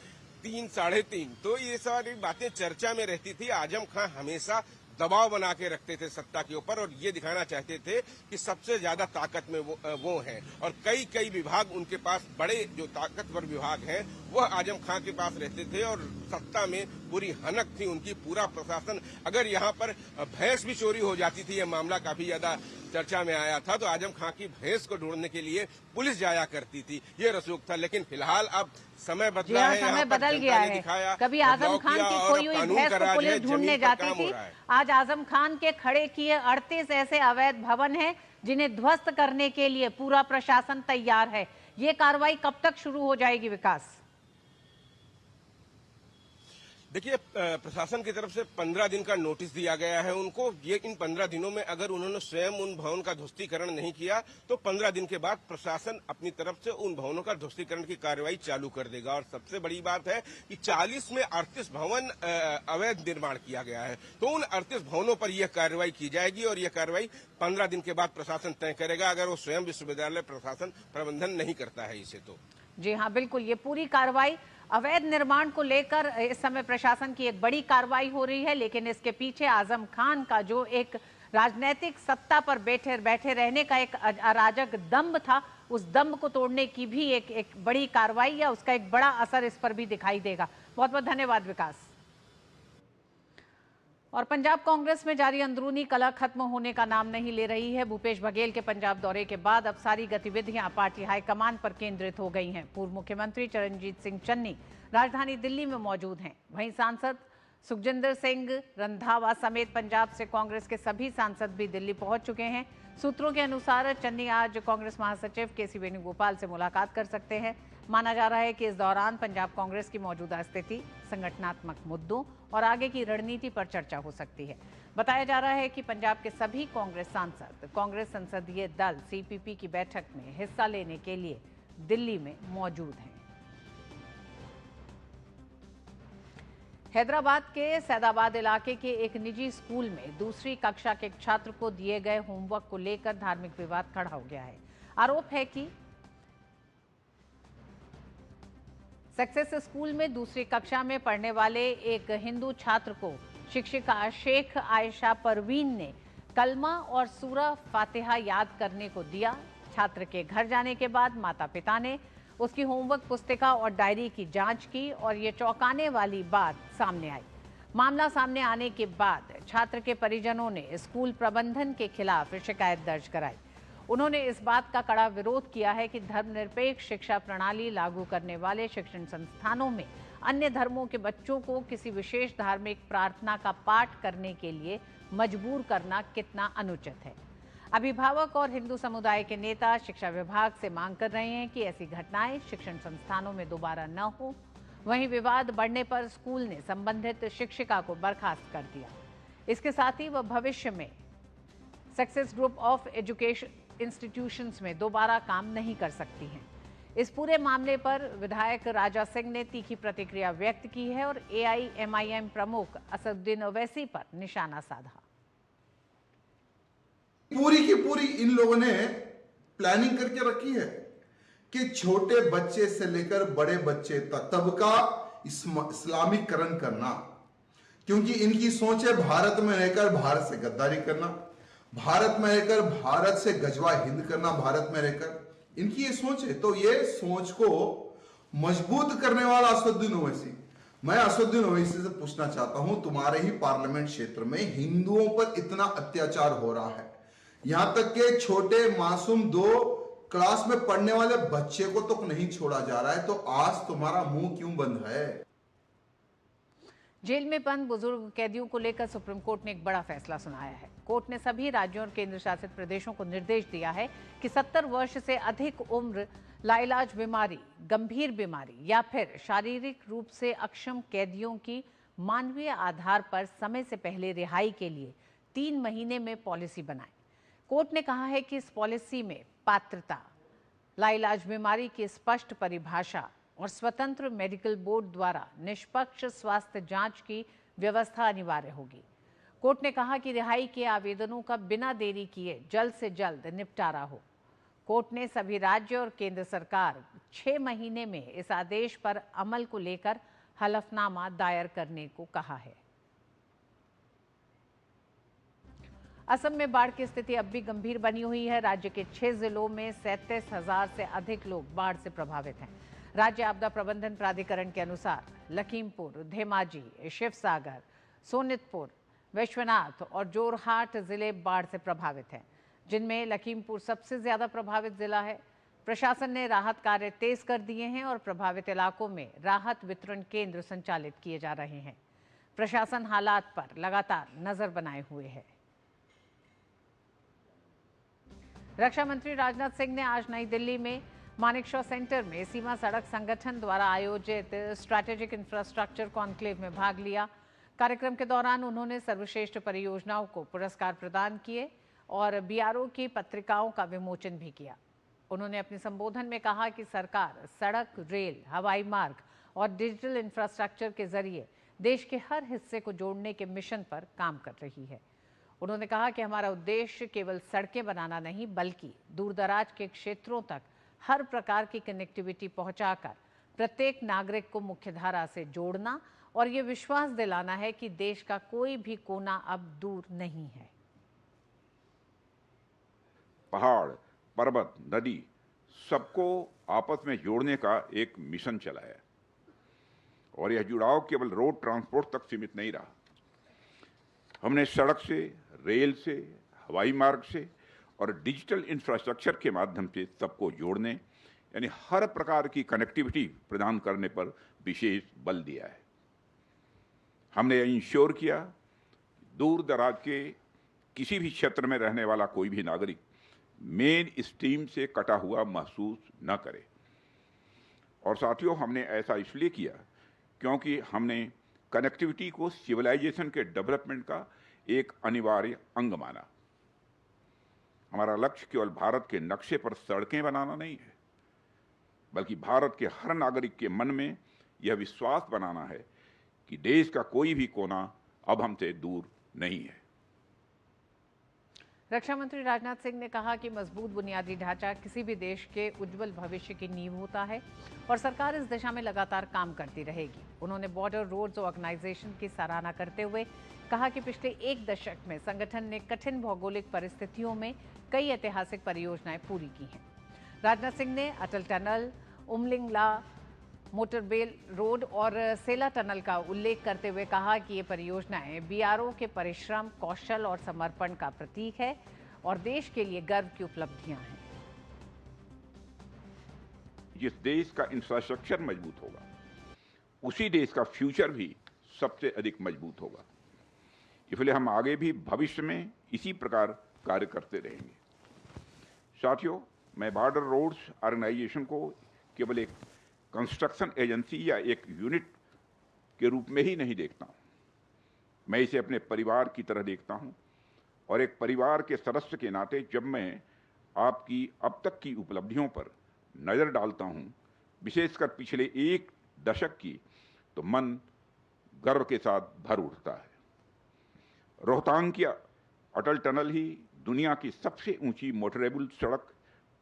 I: 3, 3.5। तो ये सारी बातें चर्चा में रहती थी। आजम खां हमेशा दबाव बना के रखते थे सत्ता के ऊपर और ये दिखाना चाहते थे कि सबसे ज्यादा ताकत में वो हैं। और कई विभाग उनके पास, बड़े जो ताकतवर विभाग हैं, वह आजम खां के पास रहते थे और सत्ता में पूरी हनक थी उनकी, पूरा प्रशासन। अगर यहाँ पर भैंस भी चोरी हो जाती थी, यह मामला काफी ज्यादा चर्चा में आया था, तो आजम खां की भैंस को ढूंढने के लिए पुलिस जाया करती थी। ये रसूख था। लेकिन फिलहाल अब समय बदला है,
A: समय बदल गया है। कभी आजम खान की खोई हुई भैंस को पुलिस ढूंढने जाती थी, आज आजम खान के खड़े किए 38 ऐसे अवैध भवन हैं जिन्हें ध्वस्त करने के लिए पूरा प्रशासन तैयार है। ये कार्रवाई कब तक शुरू हो जाएगी विकास?
I: देखिए, प्रशासन की तरफ से 15 दिन का नोटिस दिया गया है उनको। ये इन 15 दिनों में अगर उन्होंने स्वयं उन भवन का ध्वस्तीकरण नहीं किया तो 15 दिन के बाद प्रशासन अपनी तरफ से उन भवनों का ध्वस्तीकरण की कार्रवाई चालू कर देगा। और सबसे बड़ी बात है कि 40 में 38 भवन अवैध निर्माण किया गया है, तो उन 38 भवनों पर यह कार्रवाई की जाएगी और यह कार्रवाई 15 दिन के बाद प्रशासन तय करेगा, अगर वो स्वयं विश्वविद्यालय प्रशासन प्रबंधन नहीं करता है इसे तो।
A: जी हाँ, बिल्कुल। ये पूरी कार्रवाई अवैध निर्माण को लेकर इस समय प्रशासन की एक बड़ी कार्रवाई हो रही है, लेकिन इसके पीछे आजम खान का जो एक राजनीतिक सत्ता पर बैठे रहने का एक अराजक दम्भ था, उस दम्भ को तोड़ने की भी एक बड़ी कार्रवाई है, उसका एक बड़ा असर इस पर भी दिखाई देगा। बहुत बहुत धन्यवाद विकास। और पंजाब कांग्रेस में जारी अंदरूनी कलह खत्म होने का नाम नहीं ले रही है। भूपेश बघेल के पंजाब दौरे के बाद अब सारी गतिविधियां पार्टी हाईकमान पर केंद्रित हो गई हैं। पूर्व मुख्यमंत्री चरणजीत सिंह चन्नी राजधानी दिल्ली में मौजूद हैं। वहीं सांसद सुखजिंदर सिंह रंधावा समेत पंजाब से कांग्रेस के सभी सांसद भी दिल्ली पहुंच चुके हैं। सूत्रों के अनुसार चन्नी आज कांग्रेस महासचिव केसी वेणुगोपाल से मुलाकात कर सकते हैं। माना जा रहा है कि इस दौरान पंजाब कांग्रेस की मौजूदा स्थिति, संगठनात्मक मुद्दों और आगे की रणनीति पर चर्चा हो सकती है। बताया जा रहा है कि पंजाब के सभी कांग्रेस सांसद कांग्रेस संसदीय दल सीपीपी की बैठक में हिस्सा लेने के लिए दिल्ली में मौजूद हैं। हैदराबाद के सैदाबाद इलाके के एक निजी स्कूल में दूसरी कक्षा के छात्र को दिए गए होमवर्क को लेकर धार्मिक विवाद खड़ा हो गया है। आरोप है कि सक्सेस स्कूल में दूसरी कक्षा में पढ़ने वाले एक हिंदू छात्र को शिक्षिका शेख आयशा परवीन ने कलमा और सूरा फातिहा याद करने को दिया। छात्र के घर जाने के बाद माता पिता ने उसकी होमवर्क पुस्तिका और डायरी की जांच की और ये चौंकाने वाली बात सामने आई। मामला सामने आने के बाद छात्र के परिजनों ने स्कूल प्रबंधन के खिलाफ शिकायत दर्ज कराई। उन्होंने इस बात का कड़ा विरोध किया है कि धर्मनिरपेक्ष शिक्षा प्रणाली लागू करने वाले शिक्षण संस्थानों में अन्य धर्मों के बच्चों को किसी विशेष धार्मिक प्रार्थना का पाठ करने के लिए मजबूर करना कितना अनुचित है। अभिभावक और हिंदू समुदाय के नेता शिक्षा विभाग से मांग कर रहे हैं कि ऐसी घटनाएं शिक्षण संस्थानों में दोबारा न हो। वहीं विवाद बढ़ने पर स्कूल ने संबंधित शिक्षिका को बर्खास्त कर दिया। इसके साथ ही वह भविष्य में success group of education institutions में दोबारा काम नहीं कर सकती हैं। इस पूरे मामले पर विधायक राजा सिंह ने तीखी प्रतिक्रिया व्यक्त की है और AIMIM प्रमुख असदुद्दीन ओवैसी पर निशाना साधा।
J: पूरी की पूरी इन लोगों ने प्लानिंग करके रखी है कि छोटे बच्चे से लेकर बड़े बच्चे तक का इस्लामीकरण करना, क्योंकि इनकी सोच है भारत में रहकर भारत से गद्दारी करना, भारत में रहकर भारत से गजवा हिंद करना, भारत में रहकर इनकी ये सोच है। तो ये सोच को मजबूत करने वाला असदुद्दीन ओवैसी, मैं असदुद्दीन ओवैसी से पूछना चाहता हूं, तुम्हारे ही पार्लियामेंट क्षेत्र में हिंदुओं पर इतना अत्याचार हो रहा है, यहां तक के छोटे मासूम 2 क्लास में पढ़ने वाले बच्चे को तो नहीं छोड़ा जा रहा है, तो आज तुम्हारा मुंह क्यों बंद है?
A: जेल में बंद बुजुर्ग कैदियों को लेकर सुप्रीम कोर्ट ने एक बड़ा फैसला सुनाया है। कोर्ट ने सभी राज्यों और केंद्र शासित प्रदेशों को निर्देश दिया है कि 70 वर्ष से अधिक उम्र, लाइलाज बीमारी, गंभीर बीमारी या फिर शारीरिक रूप से अक्षम कैदियों की मानवीय आधार पर समय से पहले रिहाई के लिए 3 महीने में पॉलिसी बनाएं। कोर्ट ने कहा है कि इस पॉलिसी में पात्रता, लाइलाज बीमारी की स्पष्ट परिभाषा और स्वतंत्र मेडिकल बोर्ड द्वारा निष्पक्ष स्वास्थ्य जांच की व्यवस्था अनिवार्य होगी। कोर्ट ने कहा कि रिहाई के आवेदनों का बिना देरी किए जल्द से जल्द निपटारा हो। कोर्ट ने सभी राज्य और केंद्र सरकार 6 महीने में इस आदेश पर अमल को लेकर हलफनामा दायर करने को कहा है। असम में बाढ़ की स्थिति अब भी गंभीर बनी हुई है। राज्य के 6 जिलों में 37,000 से अधिक लोग बाढ़ से प्रभावित हैं। राज्य आपदा प्रबंधन प्राधिकरण के अनुसार लखीमपुर, धेमाजी, शिवसागर, सोनितपुर, विश्वनाथ और जोरहाट जिले बाढ़ से प्रभावित हैं, जिनमें लखीमपुर सबसे ज्यादा प्रभावित जिला है। प्रशासन ने राहत कार्य तेज कर दिए हैं और प्रभावित इलाकों में राहत वितरण केंद्र संचालित किए जा रहे हैं। प्रशासन हालात पर लगातार नजर बनाए हुए है। रक्षा मंत्री राजनाथ सिंह ने आज नई दिल्ली में मानेकशॉ सेंटर में सीमा सड़क संगठन द्वारा आयोजित स्ट्रैटेजिक इंफ्रास्ट्रक्चर कॉन्क्लेव में भाग लिया। कार्यक्रम के दौरान उन्होंने सर्वश्रेष्ठ परियोजनाओं को पुरस्कार प्रदान किए और BRO की पत्रिकाओं का विमोचन भी किया। उन्होंने अपने संबोधन में कहा कि सरकार सड़क, रेल, हवाई मार्ग और डिजिटल इंफ्रास्ट्रक्चर के जरिए देश के हर हिस्से को जोड़ने के मिशन पर काम कर रही है। उन्होंने कहा कि हमारा उद्देश्य केवल सड़कें बनाना नहीं, बल्कि दूरदराज के क्षेत्रों तक हर प्रकार की कनेक्टिविटी पहुंचाकर प्रत्येक नागरिक को मुख्यधारा से जोड़ना और ये विश्वास दिलाना है कि देश का कोई भी कोना अब दूर नहीं है।
K: पहाड़, पर्वत, नदी सबको आपस में जोड़ने का एक मिशन चलाया और यह जुड़ाव केवल रोड ट्रांसपोर्ट तक सीमित नहीं रहा। हमने सड़क से, रेल से, हवाई मार्ग से और डिजिटल इंफ्रास्ट्रक्चर के माध्यम से सबको जोड़ने यानी हर प्रकार की कनेक्टिविटी प्रदान करने पर विशेष बल दिया है। हमने इंश्योर किया दूर दराज के किसी भी क्षेत्र में रहने वाला कोई भी नागरिक मेन स्ट्रीम से कटा हुआ महसूस न करे। और साथियों, हमने ऐसा इसलिए किया क्योंकि हमने कनेक्टिविटी को सिविलाइजेशन के डेवलपमेंट का एक अनिवार्य अंग माना। हमारा लक्ष्य केवल भारत के नक्शे पर सड़कें बनाना नहीं है, बल्कि भारत के हर नागरिक के मन में यह विश्वास बनाना है कि देश का कोई भी कोना अब हमसे दूर नहीं है।
A: रक्षा मंत्री राजनाथ सिंह ने कहा कि मजबूत बुनियादी ढांचा किसी भी देश के उज्जवल भविष्य की नींव होता है और सरकार इस दिशा में लगातार काम करती रहेगी। उन्होंने बॉर्डर रोड्स ऑर्गेनाइजेशन की सराहना करते हुए कहा कि पिछले 1 दशक में संगठन ने कठिन भौगोलिक परिस्थितियों में कई ऐतिहासिक परियोजनाएं पूरी की हैं। राजनाथ सिंह ने अटल टनल, उमलिंगला मोटरबेल रोड और सेला टनल का उल्लेख करते हुए कहा कि ये परियोजनाएं BRO के परिश्रम, कौशल और समर्पण का प्रतीक है और देश के लिए गर्व की उपलब्धियां हैं।
K: जिस देश का इंफ्रास्ट्रक्चर मजबूत होगा उसी देश का फ्यूचर भी सबसे अधिक मजबूत होगा। इसलिए हम आगे भी भविष्य में इसी प्रकार कार्य करते रहेंगे। साथियों, मैं बॉर्डर रोड्स ऑर्गेनाइजेशन को केवल एक कंस्ट्रक्शन एजेंसी या एक यूनिट के रूप में ही नहीं देखता हूं, मैं इसे अपने परिवार की तरह देखता हूं। और एक परिवार के सदस्य के नाते जब मैं आपकी अब तक की उपलब्धियों पर नज़र डालता हूं, विशेषकर पिछले एक दशक की, तो मन गर्व के साथ भर उठता है। रोहतांग की अटल टनल ही दुनिया की सबसे ऊंची मोटरेबल सड़क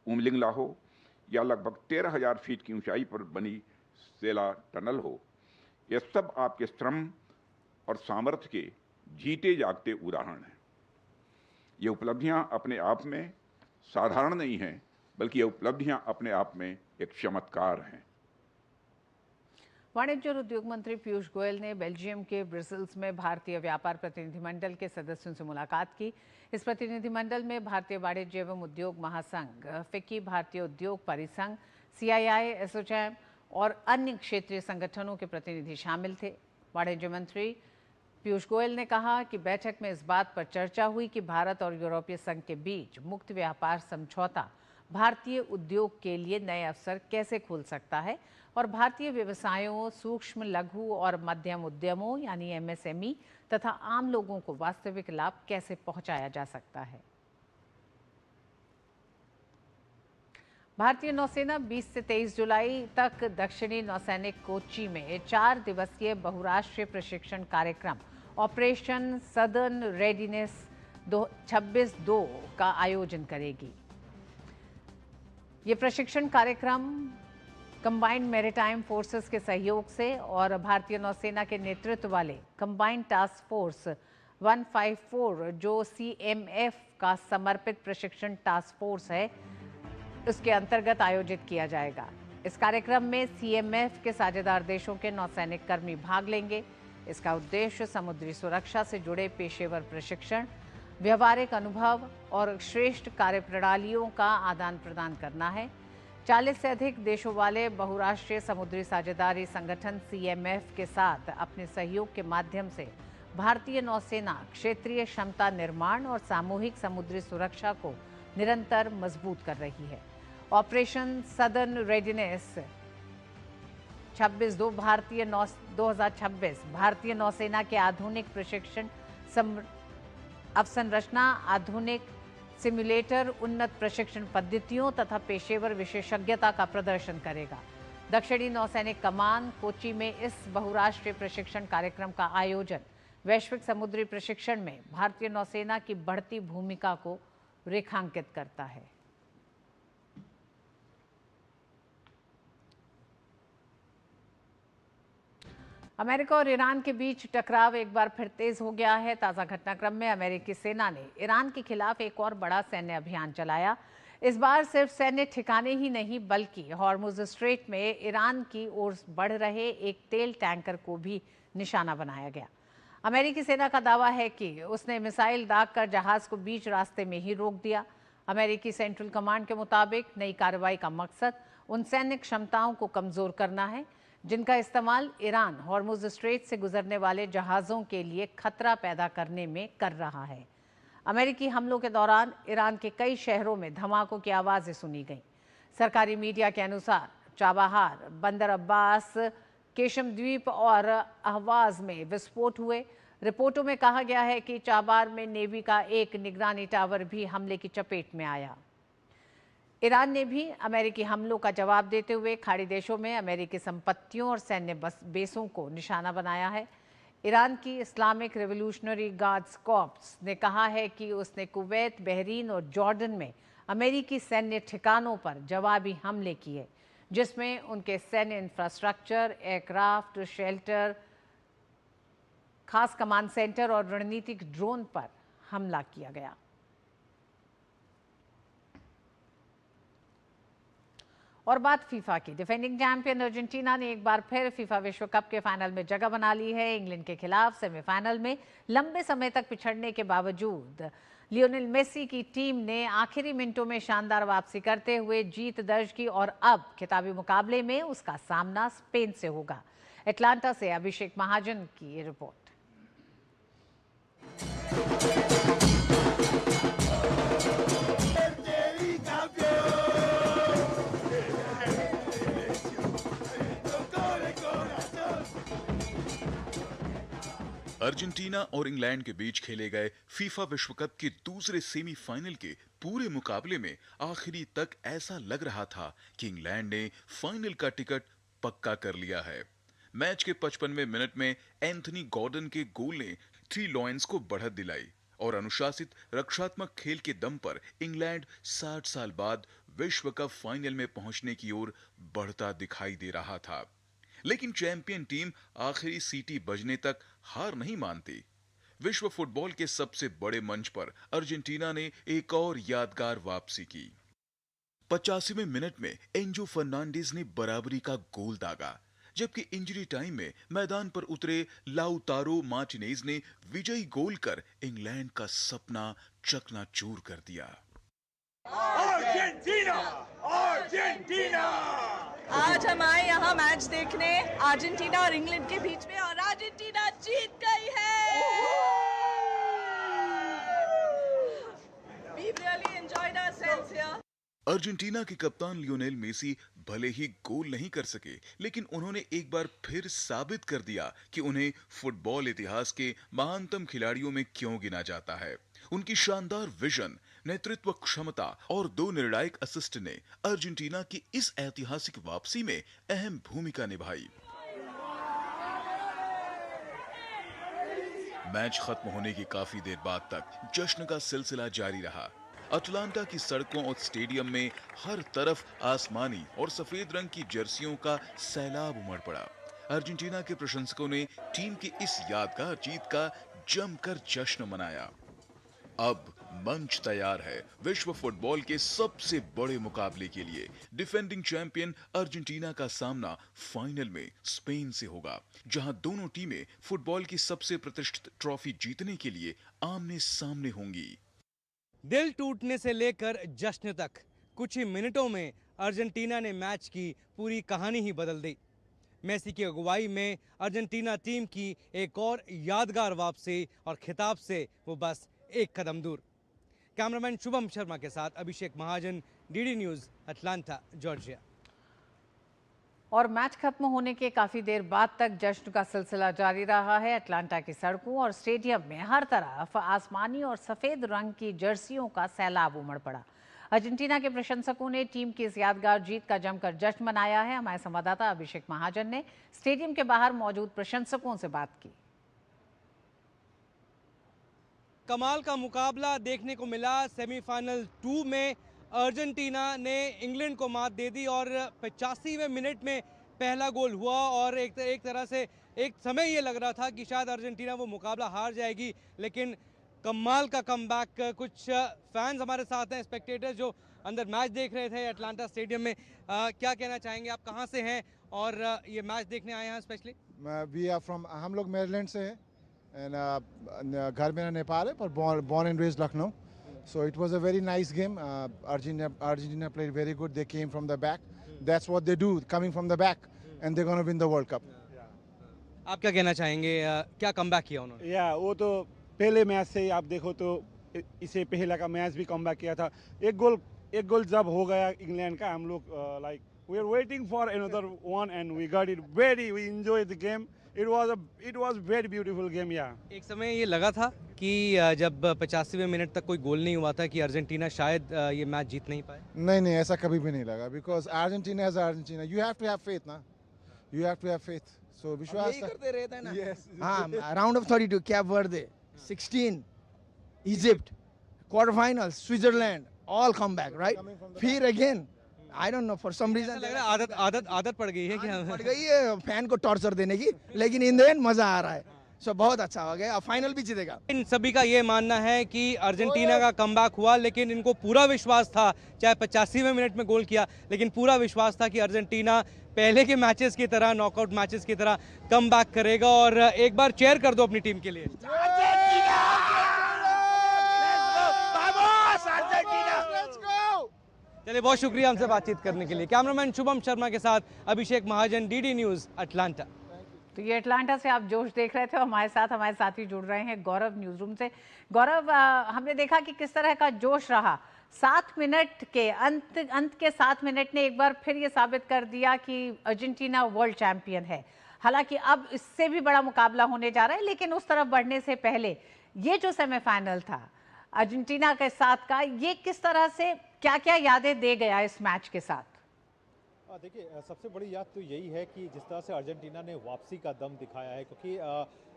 K: उमलिंगला हो या लगभग 13,000 फीट की ऊंचाई पर बनी सेला टनल हो, यह सब आपके श्रम और सामर्थ्य के जीते जागते उदाहरण हैं। ये उपलब्धियां अपने आप में साधारण नहीं हैं, बल्कि ये उपलब्धियां अपने आप में एक चमत्कार हैं।
A: वाणिज्य और उद्योग मंत्री पीयूष गोयल ने बेल्जियम के ब्रसेल्स में भारतीय व्यापार प्रतिनिधिमंडल के सदस्यों से मुलाकात की। इस प्रतिनिधिमंडल में भारतीय वाणिज्य एवं उद्योग महासंघ, फिक्की, भारतीय उद्योग परिसंघ, CII, एसोचैम और अन्य क्षेत्रीय संगठनों के प्रतिनिधि शामिल थे। वाणिज्य मंत्री पीयूष गोयल ने कहा कि बैठक में इस बात पर चर्चा हुई कि भारत और यूरोपीय संघ के बीच मुक्त व्यापार समझौता भारतीय उद्योग के लिए नए अवसर कैसे खोल सकता है और भारतीय व्यवसायों, सूक्ष्म, लघु और मध्यम उद्यमों यानी MSME तथा आम लोगों को वास्तविक लाभ कैसे पहुंचाया जा सकता है। भारतीय नौसेना 20 से 23 जुलाई तक दक्षिणी नौसैनिक कोच्चि में 4 दिवसीय बहुराष्ट्रीय प्रशिक्षण कार्यक्रम ऑपरेशन सदर्न रेडीनेस 26-2 का आयोजन करेगी। ये प्रशिक्षण कार्यक्रम कंबाइंड मैरीटाइम फोर्सेस के सहयोग से और भारतीय नौसेना के नेतृत्व वाले कंबाइंड टास्क फोर्स 154 जो CMF का समर्पित प्रशिक्षण टास्क फोर्स है, उसके अंतर्गत आयोजित किया जाएगा। इस कार्यक्रम में CMF के साझेदार देशों के नौसैनिक कर्मी भाग लेंगे। इसका उद्देश्य समुद्री सुरक्षा से जुड़े पेशेवर प्रशिक्षण, व्यवहारिक अनुभव और श्रेष्ठ कार्यप्रणालियों का आदान प्रदान करना है। 40 से अधिक देशों वाले बहुराष्ट्रीय समुद्री साझेदारी संगठन CMF के साथ अपने सहयोग के माध्यम से भारतीय नौसेना क्षेत्रीय क्षमता निर्माण और सामूहिक समुद्री सुरक्षा को निरंतर मजबूत कर रही है। ऑपरेशन सदर्न रेडीनेस 26-2 2026 भारतीय नौसेना के आधुनिक प्रशिक्षण अवसंरचना, आधुनिक सिमुलेटर, उन्नत प्रशिक्षण पद्धतियों तथा पेशेवर विशेषज्ञता का प्रदर्शन करेगा। दक्षिणी नौसैनिक कमान कोच्चि में इस बहुराष्ट्रीय प्रशिक्षण कार्यक्रम का आयोजन वैश्विक समुद्री प्रशिक्षण में भारतीय नौसेना की बढ़ती भूमिका को रेखांकित करता है। अमेरिका और ईरान के बीच टकराव एक बार फिर तेज हो गया है। ताज़ा घटनाक्रम में अमेरिकी सेना ने ईरान के खिलाफ एक और बड़ा सैन्य अभियान चलाया। इस बार सिर्फ सैन्य ठिकाने ही नहीं बल्कि हॉर्मुज स्ट्रेट में ईरान की ओर बढ़ रहे एक तेल टैंकर को भी निशाना बनाया गया। अमेरिकी सेना का दावा है कि उसने मिसाइल दागकर जहाज को बीच रास्ते में ही रोक दिया। अमेरिकी सेंट्रल कमांड के मुताबिक नई कार्रवाई का मकसद उन सैन्य क्षमताओं को कमजोर करना है जिनका इस्तेमाल ईरान हॉर्मुज स्ट्रेट से गुजरने वाले जहाज़ों के लिए खतरा पैदा करने में कर रहा है। अमेरिकी हमलों के दौरान ईरान के कई शहरों में धमाकों की आवाज़ें सुनी गईं। सरकारी मीडिया के अनुसार चाबाहार, बंदर अब्बास, केशम द्वीप और अहवाज में विस्फोट हुए। रिपोर्टों में कहा गया है कि चाबार में नेवी का एक निगरानी टावर भी हमले की चपेट में आया। ईरान ने भी अमेरिकी हमलों का जवाब देते हुए खाड़ी देशों में अमेरिकी संपत्तियों और सैन्य बेसों को निशाना बनाया है। ईरान की इस्लामिक रिवॉल्यूशनरी गार्ड्स कॉर्प्स ने कहा है कि उसने कुवैत, बहरीन और जॉर्डन में अमेरिकी सैन्य ठिकानों पर जवाबी हमले किए, जिसमें उनके सैन्य इंफ्रास्ट्रक्चर, एयरक्राफ्ट, शेल्टर, खास कमांड सेंटर और रणनीतिक ड्रोन पर हमला किया गया। और बात फीफा की। डिफेंडिंग चैंपियन अर्जेंटीना ने एक बार फिर फीफा विश्व कप के फाइनल में जगह बना ली है। इंग्लैंड के खिलाफ सेमीफाइनल में लंबे समय तक पिछड़ने के बावजूद लियोनेल मेसी की टीम ने आखिरी मिनटों में शानदार वापसी करते हुए जीत दर्ज की और अब खिताबी मुकाबले में उसका सामना स्पेन से होगा। एटलांटा से अभिषेक महाजन की ये रिपोर्ट।
L: अर्जेंटीना और इंग्लैंड के बीच खेले गए फीफा विश्व कप के दूसरे सेमीफाइनल के पूरे मुकाबले में आखिरी तक ऐसा लग रहा था कि इंग्लैंड ने फाइनल का टिकट पक्का कर लिया है। मैच के 55वें मिनट में एंथनी गॉर्डन के गोल ने थ्री लॉयंस को बढ़त दिलाई और अनुशासित रक्षात्मक खेल के दम पर इंग्लैंड 60 साल बाद विश्व कप फाइनल में पहुंचने की ओर बढ़ता दिखाई दे रहा था। लेकिन चैंपियन टीम आखिरी सीटी बजने तक हार नहीं मानती। विश्व फुटबॉल के सबसे बड़े मंच पर अर्जेंटीना ने एक और यादगार वापसी की। 85वें मिनट में एंजो फर्नांडिस ने बराबरी का गोल दागा, जबकि इंजरी टाइम में मैदान पर उतरे लाउतारो मार्टिनेज ने विजयी गोल कर इंग्लैंड का सपना चकनाचूर कर दिया।
G: Argentina, Argentina. आज हम आए यहाँ मैच देखने अर्जेंटीना और इंग्लैंड के बीच में, और अर्जेंटीना जीत गई है। We really enjoyed ourselves here.
L: Argentina के कप्तान लियोनेल मेसी भले ही गोल नहीं कर सके, लेकिन उन्होंने एक बार फिर साबित कर दिया कि उन्हें फुटबॉल इतिहास के महानतम खिलाड़ियों में क्यों गिना जाता है। उनकी शानदार विजन, नेतृत्व क्षमता और 2 निर्णायक असिस्ट ने अर्जेंटीना की इस ऐतिहासिक वापसी में अहम भूमिका निभाई। मैच खत्म होने की काफी देर बाद तक जश्न का सिलसिला जारी रहा। अटलांटा की सड़कों और स्टेडियम में हर तरफ आसमानी और सफेद रंग की जर्सियों का सैलाब उमड़ पड़ा। अर्जेंटीना के प्रशंसकों ने टीम की इस यादगार जीत का जमकर जश्न मनाया। अब मंच तैयार है विश्व फुटबॉल के सबसे बड़े मुकाबले के लिए। डिफेंडिंग चैंपियन अर्जेंटीना का सामना फाइनल में स्पेन से होगा, जहां दोनों टीमें फुटबॉल की सबसे प्रतिष्ठित ट्रॉफी जीतने के लिए आमने सामने होंगी।
B: दिल टूटने से लेकर जश्न तक कुछ ही मिनटों में अर्जेंटीना ने मैच की पूरी कहानी ही बदल दी। मेसी की अगुवाई में अर्जेंटीना टीम की एक और यादगार वापसी और खिताब से वो बस एक कदम दूर। कैमरामैन शुभम शर्मा के साथ अभिषेक महाजन, डीडी न्यूज़, अटलांटा, जॉर्जिया।
A: और मैच खत्म होने के काफी देर बाद तक जश्न का सिलसिला जारी रहा है। अटलांटा की सड़कों और स्टेडियम में हर तरफ आसमानी और सफेद रंग की जर्सियों का सैलाब उमड़ पड़ा। अर्जेंटीना के प्रशंसकों ने टीम की इस यादगार जीत का जमकर जश्न मनाया है। हमारे संवाददाता अभिषेक महाजन ने स्टेडियम के बाहर मौजूद प्रशंसकों से बात की।
B: कमाल का मुकाबला देखने को मिला। सेमीफाइनल 2 में अर्जेंटीना ने इंग्लैंड को मात दे दी और 85वें मिनट में पहला गोल हुआ और एक तरह से एक समय ये लग रहा था कि शायद अर्जेंटीना वो मुकाबला हार जाएगी, लेकिन कमाल का कमबैक। कुछ फैंस हमारे साथ हैं, स्पेक्टेटर्स जो अंदर मैच देख रहे थे अटलांटा स्टेडियम में। क्या कहना चाहेंगे, आप कहाँ से हैं और ये मैच देखने आए हैं स्पेशली?
M: हम लोग मेरीलैंड से हैं and घर मेरा नेपाल है पर born and raised Lucknow. So it was a very nice game. Argentina played very good. They came from the back. That's what they do, coming from the back, and they're going to win the World Cup.
B: आप क्या कहना चाहेंगे, क्या comeback किया उन्होंने?
N: वो तो पहले मैच से ही आप देखो तो इसे पहला का मैच भी कमबैक किया था। एक गोल जब हो गया इंग्लैंड का, हम लोग like we are waiting for another one and we got it. We enjoyed the game. It was very beautiful game, yeah.
B: एक समय ये लगा था कि जब 85वें मिनट तक कोई गोल नहीं हुआ था कि अर्जेंटीना शायद ये मैच जीत नहीं पाए।
M: नहीं, ऐसा कभी भी नहीं लगा, because Argentina is Argentina. You have to have faith ना. You have to have faith. So विश्वास
O: यही करते रहते हैं ना।
M: Yes.
O: हाँ, round of 32 cap Varde, 16 Egypt, quarter final Switzerland, all come back, right? फिर again I don't know, for some reason
B: लग रहा है आदत पड़ गई है कि
O: पड़ गई है फैन को टॉर्चर देने की, लेकिन इन द एंड मजा आ रहा है। सो बहुत अच्छा हो गया, फाइनल भी जीतेगा।
B: इन सभी का ये मानना है कि अर्जेंटीना का कमबैक हुआ, लेकिन इनको पूरा विश्वास था, चाहे 85वें मिनट में गोल किया, लेकिन पूरा विश्वास था कि अर्जेंटीना पहले के मैचेस की तरह, नॉकआउट मैचेस की तरह कमबैक करेगा। और एक बार चेयर कर दो अपनी टीम के लिए। चलिए, बहुत शुक्रिया हमसे बातचीत करने के लिए। कैमरामैन शुभम शर्मा के साथ अभिषेक महाजन, डीडी न्यूज़, अटलांटा।
A: तो ये अटलांटा से आप जोश देख रहे थे। हमारे साथी जुड़ रहे हैं गौरव न्यूज रूम से। गौरव, हमने देखा कि किस तरह का जोश रहा। 7 मिनट के अंत के 7 मिनट ने एक बार फिर ये साबित कर दिया कि अर्जेंटीना वर्ल्ड चैंपियन है। हालांकि अब इससे भी बड़ा मुकाबला होने जा रहा है, लेकिन उस तरफ बढ़ने से पहले ये जो सेमीफाइनल था अर्जेंटीना के साथ का, ये किस तरह से क्या क्या यादें दे गया इस मैच के साथ?
P: देखिए, सबसे बड़ी याद तो यही है कि जिस तरह से अर्जेंटीना ने वापसी का दम दिखाया है, क्योंकि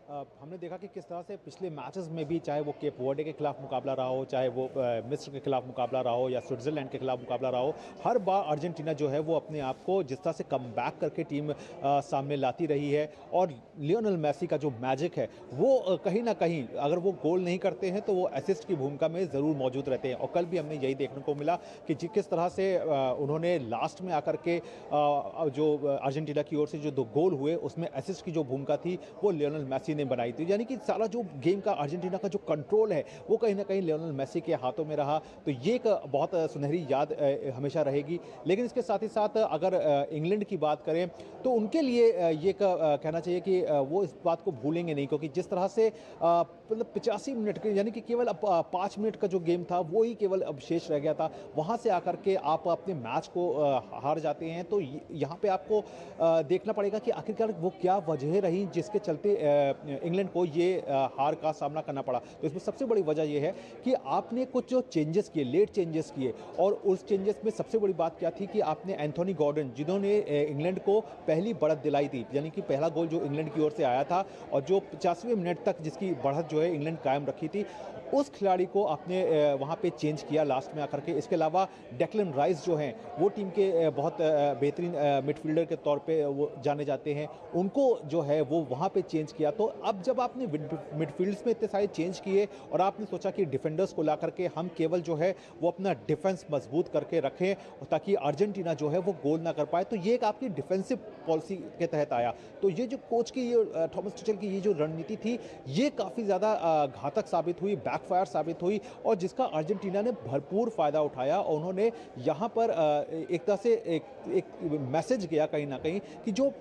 P: हमने देखा कि किस तरह से पिछले मैचेस में भी, चाहे वो केप वर्डे के खिलाफ मुकाबला रहा हो, चाहे वो मिस्र के खिलाफ मुकाबला रहा हो या स्विट्जरलैंड के खिलाफ मुकाबला रहा हो, हर बार अर्जेंटीना जो है वो अपने आप को जिस तरह से कम बैक करके टीम सामने लाती रही है। और लियोनेल मेसी का जो मैजिक है वो कहीं ना कहीं, अगर वो गोल नहीं करते हैं तो वो असिस्ट की भूमिका में ज़रूर मौजूद रहते हैं। और कल भी हमने यही देखने को मिला कि किस तरह से उन्होंने लास्ट में आकर के जो अर्जेंटीना की ओर से जो 2 गोल हुए उसमें असिस्ट की जो भूमिका थी वो लियोनेल मेसी ने बनाई थी। यानी कि सारा जो गेम का अर्जेंटीना का जो कंट्रोल है वो कहीं ना कहीं लियोनेल मेसी के हाथों में रहा। तो ये एक बहुत सुनहरी याद हमेशा रहेगी। लेकिन इसके साथ ही साथ अगर इंग्लैंड की बात करें तो उनके लिए ये कहना चाहिए कि वो इस बात को भूलेंगे नहीं, क्योंकि जिस तरह से मतलब 85 मिनट के, यानी कि केवल 5 मिनट का जो गेम था वो ही केवल अब शेष रह गया था, वहाँ से आकर के आप अपने मैच को हार जाते हैं। तो यहाँ पे आपको देखना पड़ेगा कि आखिरकार वो क्या वजह रही जिसके चलते इंग्लैंड को ये हार का सामना करना पड़ा। तो इसमें सबसे बड़ी वजह यह है कि आपने कुछ जो चेंजेस किए, लेट चेंजेस किए, और उस चेंजेस में सबसे बड़ी बात क्या थी कि आपने एंथोनी गॉर्डन, जिन्होंने इंग्लैंड को पहली बढ़त दिलाई थी, यानी कि पहला गोल जो इंग्लैंड की ओर से आया था और जो 85वें मिनट तक जिसकी बढ़त जो है इंग्लैंड कायम रखी थी, उस खिलाड़ी को आपने वहाँ पे चेंज किया लास्ट में आकर के। इसके अलावा डेक्लन राइस जो हैं वो टीम के बहुत बेहतरीन मिडफील्डर के तौर पे वो जाने जाते हैं, उनको जो है वो वहाँ पे चेंज किया। तो अब जब आपने मिडफील्ड्स में इतने सारे चेंज किए और आपने सोचा कि डिफेंडर्स को ला करके हम केवल जो है वो अपना डिफेंस मजबूत करके रखें ताकि अर्जेंटीना जो है वो गोल ना कर पाए, तो ये एक आपकी डिफेंसिव पॉलिसी के तहत आया। तो ये जो कोच की, ये थॉमस टुचेल की ये जो रणनीति थी ये काफ़ी ज़्यादा घातक साबित हुई, बैकफायर साबित हुई, और जिसका अर्जेंटीना ने भरपूर फ़ायदा उठाया। और उन्होंने यहाँ पर एक तरह से एक मैसेज गया कहीं ना कहीं कि जो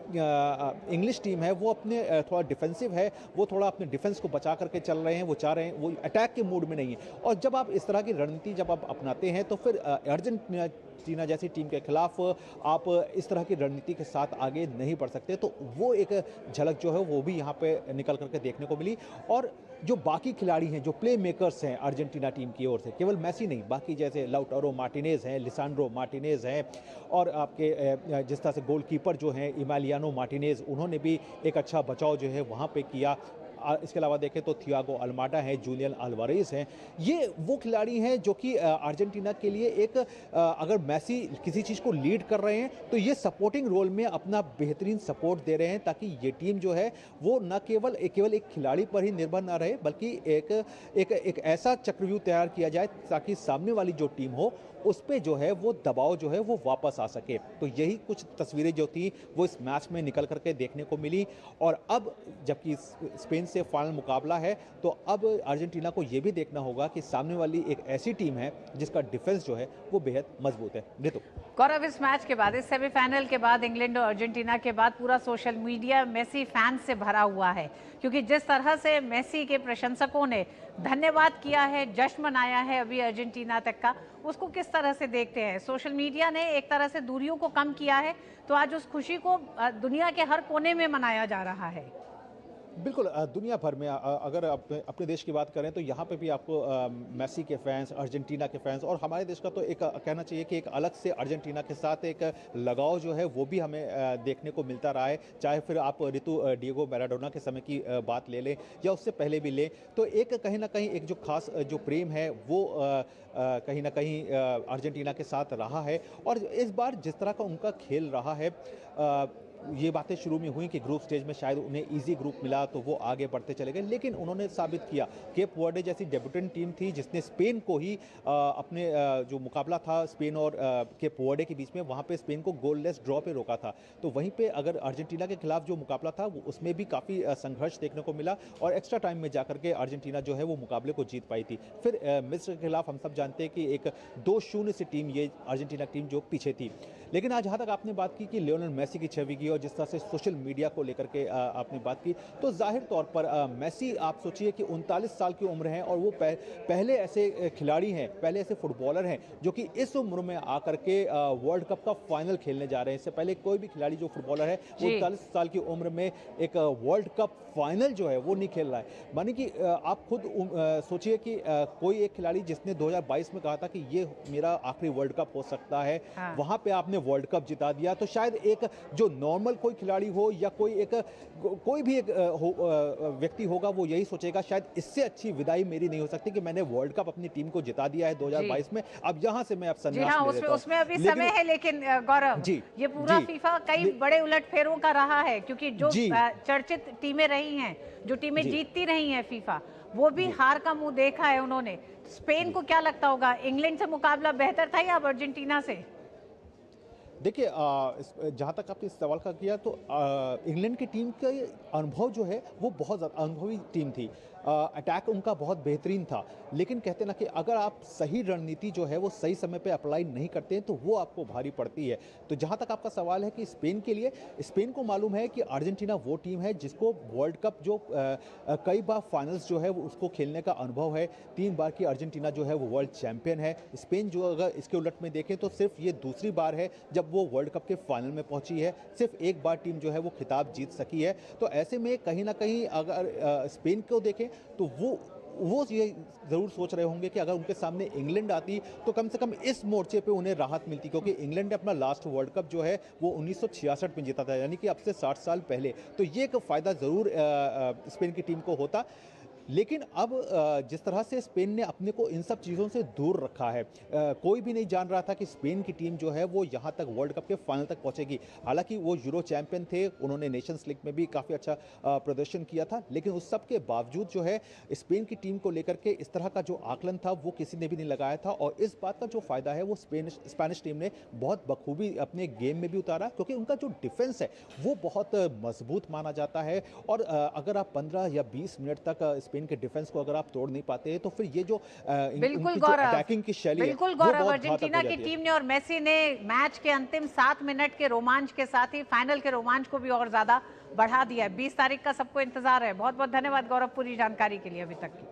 P: इंग्लिश टीम है वो अपने थोड़ा डिफेंसिव है, वो थोड़ा अपने डिफेंस को बचा करके चल रहे हैं, वो चाह रहे हैं, वो अटैक के मूड में नहीं है। और जब आप इस तरह की रणनीति जब आप अपनाते हैं तो फिर अर्जेंटीना जैसी टीम के खिलाफ आप इस तरह की रणनीति के साथ आगे नहीं बढ़ सकते। तो वो एक झलक जो है वो भी यहाँ पे निकल करके देखने को मिली। और जो बाकी खिलाड़ी हैं, जो प्ले मेकर्स हैं अर्जेंटीना टीम की ओर से, केवल मेसी नहीं, बाकी जैसे लाउटारो मार्टिनेज हैं, लिसांड्रो मार्टिनेज हैं, और आपके जिस तरह से गोलकीपर जो हैं इमालियानो मार्टिनेज, उन्होंने भी एक अच्छा बचाव जो है वहाँ पे किया। इसके अलावा देखें तो थियागो अल्माडा हैं, जूलियन अल्वारेज हैं, ये वो खिलाड़ी हैं जो कि अर्जेंटीना के लिए एक अगर मेसी किसी चीज़ को लीड कर रहे हैं तो ये सपोर्टिंग रोल में अपना बेहतरीन सपोर्ट दे रहे हैं, ताकि ये टीम जो है वो न केवल एक खिलाड़ी पर ही निर्भर ना रहे, बल्कि एक ऐसा चक्रव्यूह तैयार किया जाए ताकि सामने वाली जो टीम हो उस पे जो है वो दबाव जो है वो वापस आ सके। तो यही कुछ तस्वीरें जो थी वो इस मैच में निकल करके देखने को मिली। और अब जबकि स्पेन से फाइनल मुकाबला है तो अब अर्जेंटीना को ये भी देखना होगा कि सामने वाली एक ऐसी टीम है जिसका डिफेंस जो है वो बेहद मजबूत है। ऋतु,
A: गौरव, इस मैच के बाद, इस सेमीफाइनल के बाद, इंग्लैंड और अर्जेंटीना के बाद पूरा सोशल मीडिया मेसी फैंस से भरा हुआ है, क्योंकि जिस तरह से मेसी के प्रशंसकों ने धन्यवाद किया है, जश्न मनाया है अभी अर्जेंटीना तक का, उसको किस तरह से देखते हैं? सोशल मीडिया ने एक तरह से दूरियों को कम किया है, तो आज उस खुशी को दुनिया के हर कोने में मनाया जा रहा है।
P: बिल्कुल, दुनिया भर में अगर अपने देश की बात करें तो यहाँ पे भी आपको मेसी के फैंस, अर्जेंटीना के फैंस, और हमारे देश का तो एक कहना चाहिए कि एक अलग से अर्जेंटीना के साथ एक लगाव जो है वो भी हमें देखने को मिलता रहा है। चाहे फिर आप ऋतु डिएगो मैराडोना के समय की बात ले लें या उससे पहले भी लें, तो एक कहीं ना कहीं एक जो खास जो प्रेम है वो कहीं ना कहीं अर्जेंटीना के साथ रहा है। और इस बार जिस तरह का उनका खेल रहा है, ये बातें शुरू में हुई कि ग्रुप स्टेज में शायद उन्हें इजी ग्रुप मिला तो वो आगे बढ़ते चले गए, लेकिन उन्होंने साबित किया केप वर्डे जैसी डेब्यूटेंट टीम थी जिसने स्पेन को ही अपने जो मुकाबला था स्पेन और केप वर्डे के बीच में, वहाँ पे स्पेन को गोललेस ड्रॉ पे रोका था। तो वहीं पे अगर अर्जेंटीना के खिलाफ जो मुकाबला था उसमें भी काफ़ी संघर्ष देखने को मिला और एक्स्ट्रा टाइम में जाकर के अर्जेंटीना जो है वो मुकाबले को जीत पाई थी। फिर मिस्र के खिलाफ हम सब जानते हैं कि एक 2-0 से टीम, ये अर्जेंटीना टीम जो पीछे थी। लेकिन आज जहाँ तक आपने बात की कि लियोनेल मेसी की छवि की और जिस तरह से सोशल मीडिया को लेकर के आपने बात की, तो जाहिर तौर पर मेसी, आप सोचिए कि 39 साल की उम्र है और वो पहले ऐसे खिलाड़ी हैं, पहले ऐसे फुटबॉलर हैं जो कि इस उम्र में आकर के वर्ल्ड कप का फाइनल खेलने जा रहे हैं। इससे पहले कोई भी खिलाड़ी जो फुटबॉलर है वो 39 साल की उम्र में एक वर्ल्ड कप फाइनल जो है वो नहीं खेल रहा है। मानी कि आप खुद सोचिए कि कोई एक खिलाड़ी जिसने 2022 में कहा था कि ये मेरा आखिरी वर्ल्ड कप हो सकता है, वहां पे आपने वर्ल्ड कप जिता दिया, तो शायद एक जो नॉर्मल कोई खिलाड़ी हो या कोई भी एक व्यक्ति होगा वो यही सोचेगा शायद इससे अच्छी विदाई मेरी नहीं हो सकती कि मैंने वर्ल्ड कप अपनी टीम को जिता दिया है 2022 में, अब यहां से मैं अब संन्यास ले लेता हूं।
A: उसमें अभी समय है, लेकिन गौरव ये पूरा फीफा कई बड़े उलटफेरों का रहा है, क्योंकि जो चर्चित टीमें रही हैं, जो टीमें जीतती रही हैं फीफा, वो भी हार का मुंह देखा है उन्होंने। स्पेन को क्या लगता होगा, इंग्लैंड से मुकाबला बेहतर था या अर्जेंटीना से?
P: देखिए, जहाँ तक आपने इस सवाल का किया तो इंग्लैंड की टीम का अनुभव जो है वो बहुत ज़्यादा अनुभवी टीम थी। अटैक उनका बहुत बेहतरीन था, लेकिन कहते ना कि अगर आप सही रणनीति जो है वो सही समय पे अप्लाई नहीं करते हैं तो वो आपको भारी पड़ती है। तो जहाँ तक आपका सवाल है कि स्पेन के लिए, स्पेन को मालूम है कि अर्जेंटीना वो टीम है जिसको वर्ल्ड कप जो कई बार फाइनल्स जो है वो उसको खेलने का अनुभव है। 3 बार की अर्जेंटीना जो है वो वर्ल्ड चैंपियन है। स्पेन जो अगर इसके उलट में देखें तो सिर्फ ये दूसरी बार है जब वो वर्ल्ड कप के फाइनल में पहुंची है, सिर्फ एक बार टीम जो है वो खिताब जीत सकी है। तो ऐसे में कहीं ना कहीं अगर स्पेन को देखें तो वो ये ज़रूर सोच रहे होंगे कि अगर उनके सामने इंग्लैंड आती तो कम से कम इस मोर्चे पे उन्हें राहत मिलती, क्योंकि इंग्लैंड ने अपना लास्ट वर्ल्ड कप जो है वो 1966 में जीता था, यानी कि अब से 60 साल पहले। तो ये एक फ़ायदा ज़रूर स्पेन की टीम को होता। लेकिन अब जिस तरह से स्पेन ने अपने को इन सब चीज़ों से दूर रखा है, कोई भी नहीं जान रहा था कि स्पेन की टीम जो है वो यहाँ तक वर्ल्ड कप के फाइनल तक पहुँचेगी। हालांकि वो यूरो चैंपियन थे, उन्होंने नेशंस लीग में भी काफ़ी अच्छा प्रदर्शन किया था, लेकिन उस सब के बावजूद जो है स्पेन की टीम को लेकर के इस तरह का जो आकलन था वो किसी ने भी नहीं लगाया था। और इस बात का जो फ़ायदा है वो स्पेनिश टीम ने बहुत बखूबी अपने गेम में भी उतारा, क्योंकि उनका जो डिफेंस है वो बहुत मजबूत माना जाता है। और अगर आप 15 या 20 मिनट तक स्पेन के डिफेंस को अगर आप तोड़ नहीं पाते हैं तो फिर ये जो अटैकिंग की शैली है,
A: बिल्कुल गौरव, अर्जेंटीना की टीम ने और मेसी ने मैच के अंतिम 7 मिनट के रोमांच के साथ ही फाइनल के रोमांच को भी और ज्यादा बढ़ा दिया है। 20 तारीख का सबको इंतजार है। बहुत बहुत धन्यवाद गौरव पूरी जानकारी के लिए अभी तक की।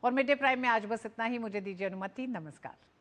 A: और मिड डे प्राइम में आज बस इतना ही। मुझे दीजिए अनुमति। नमस्कार।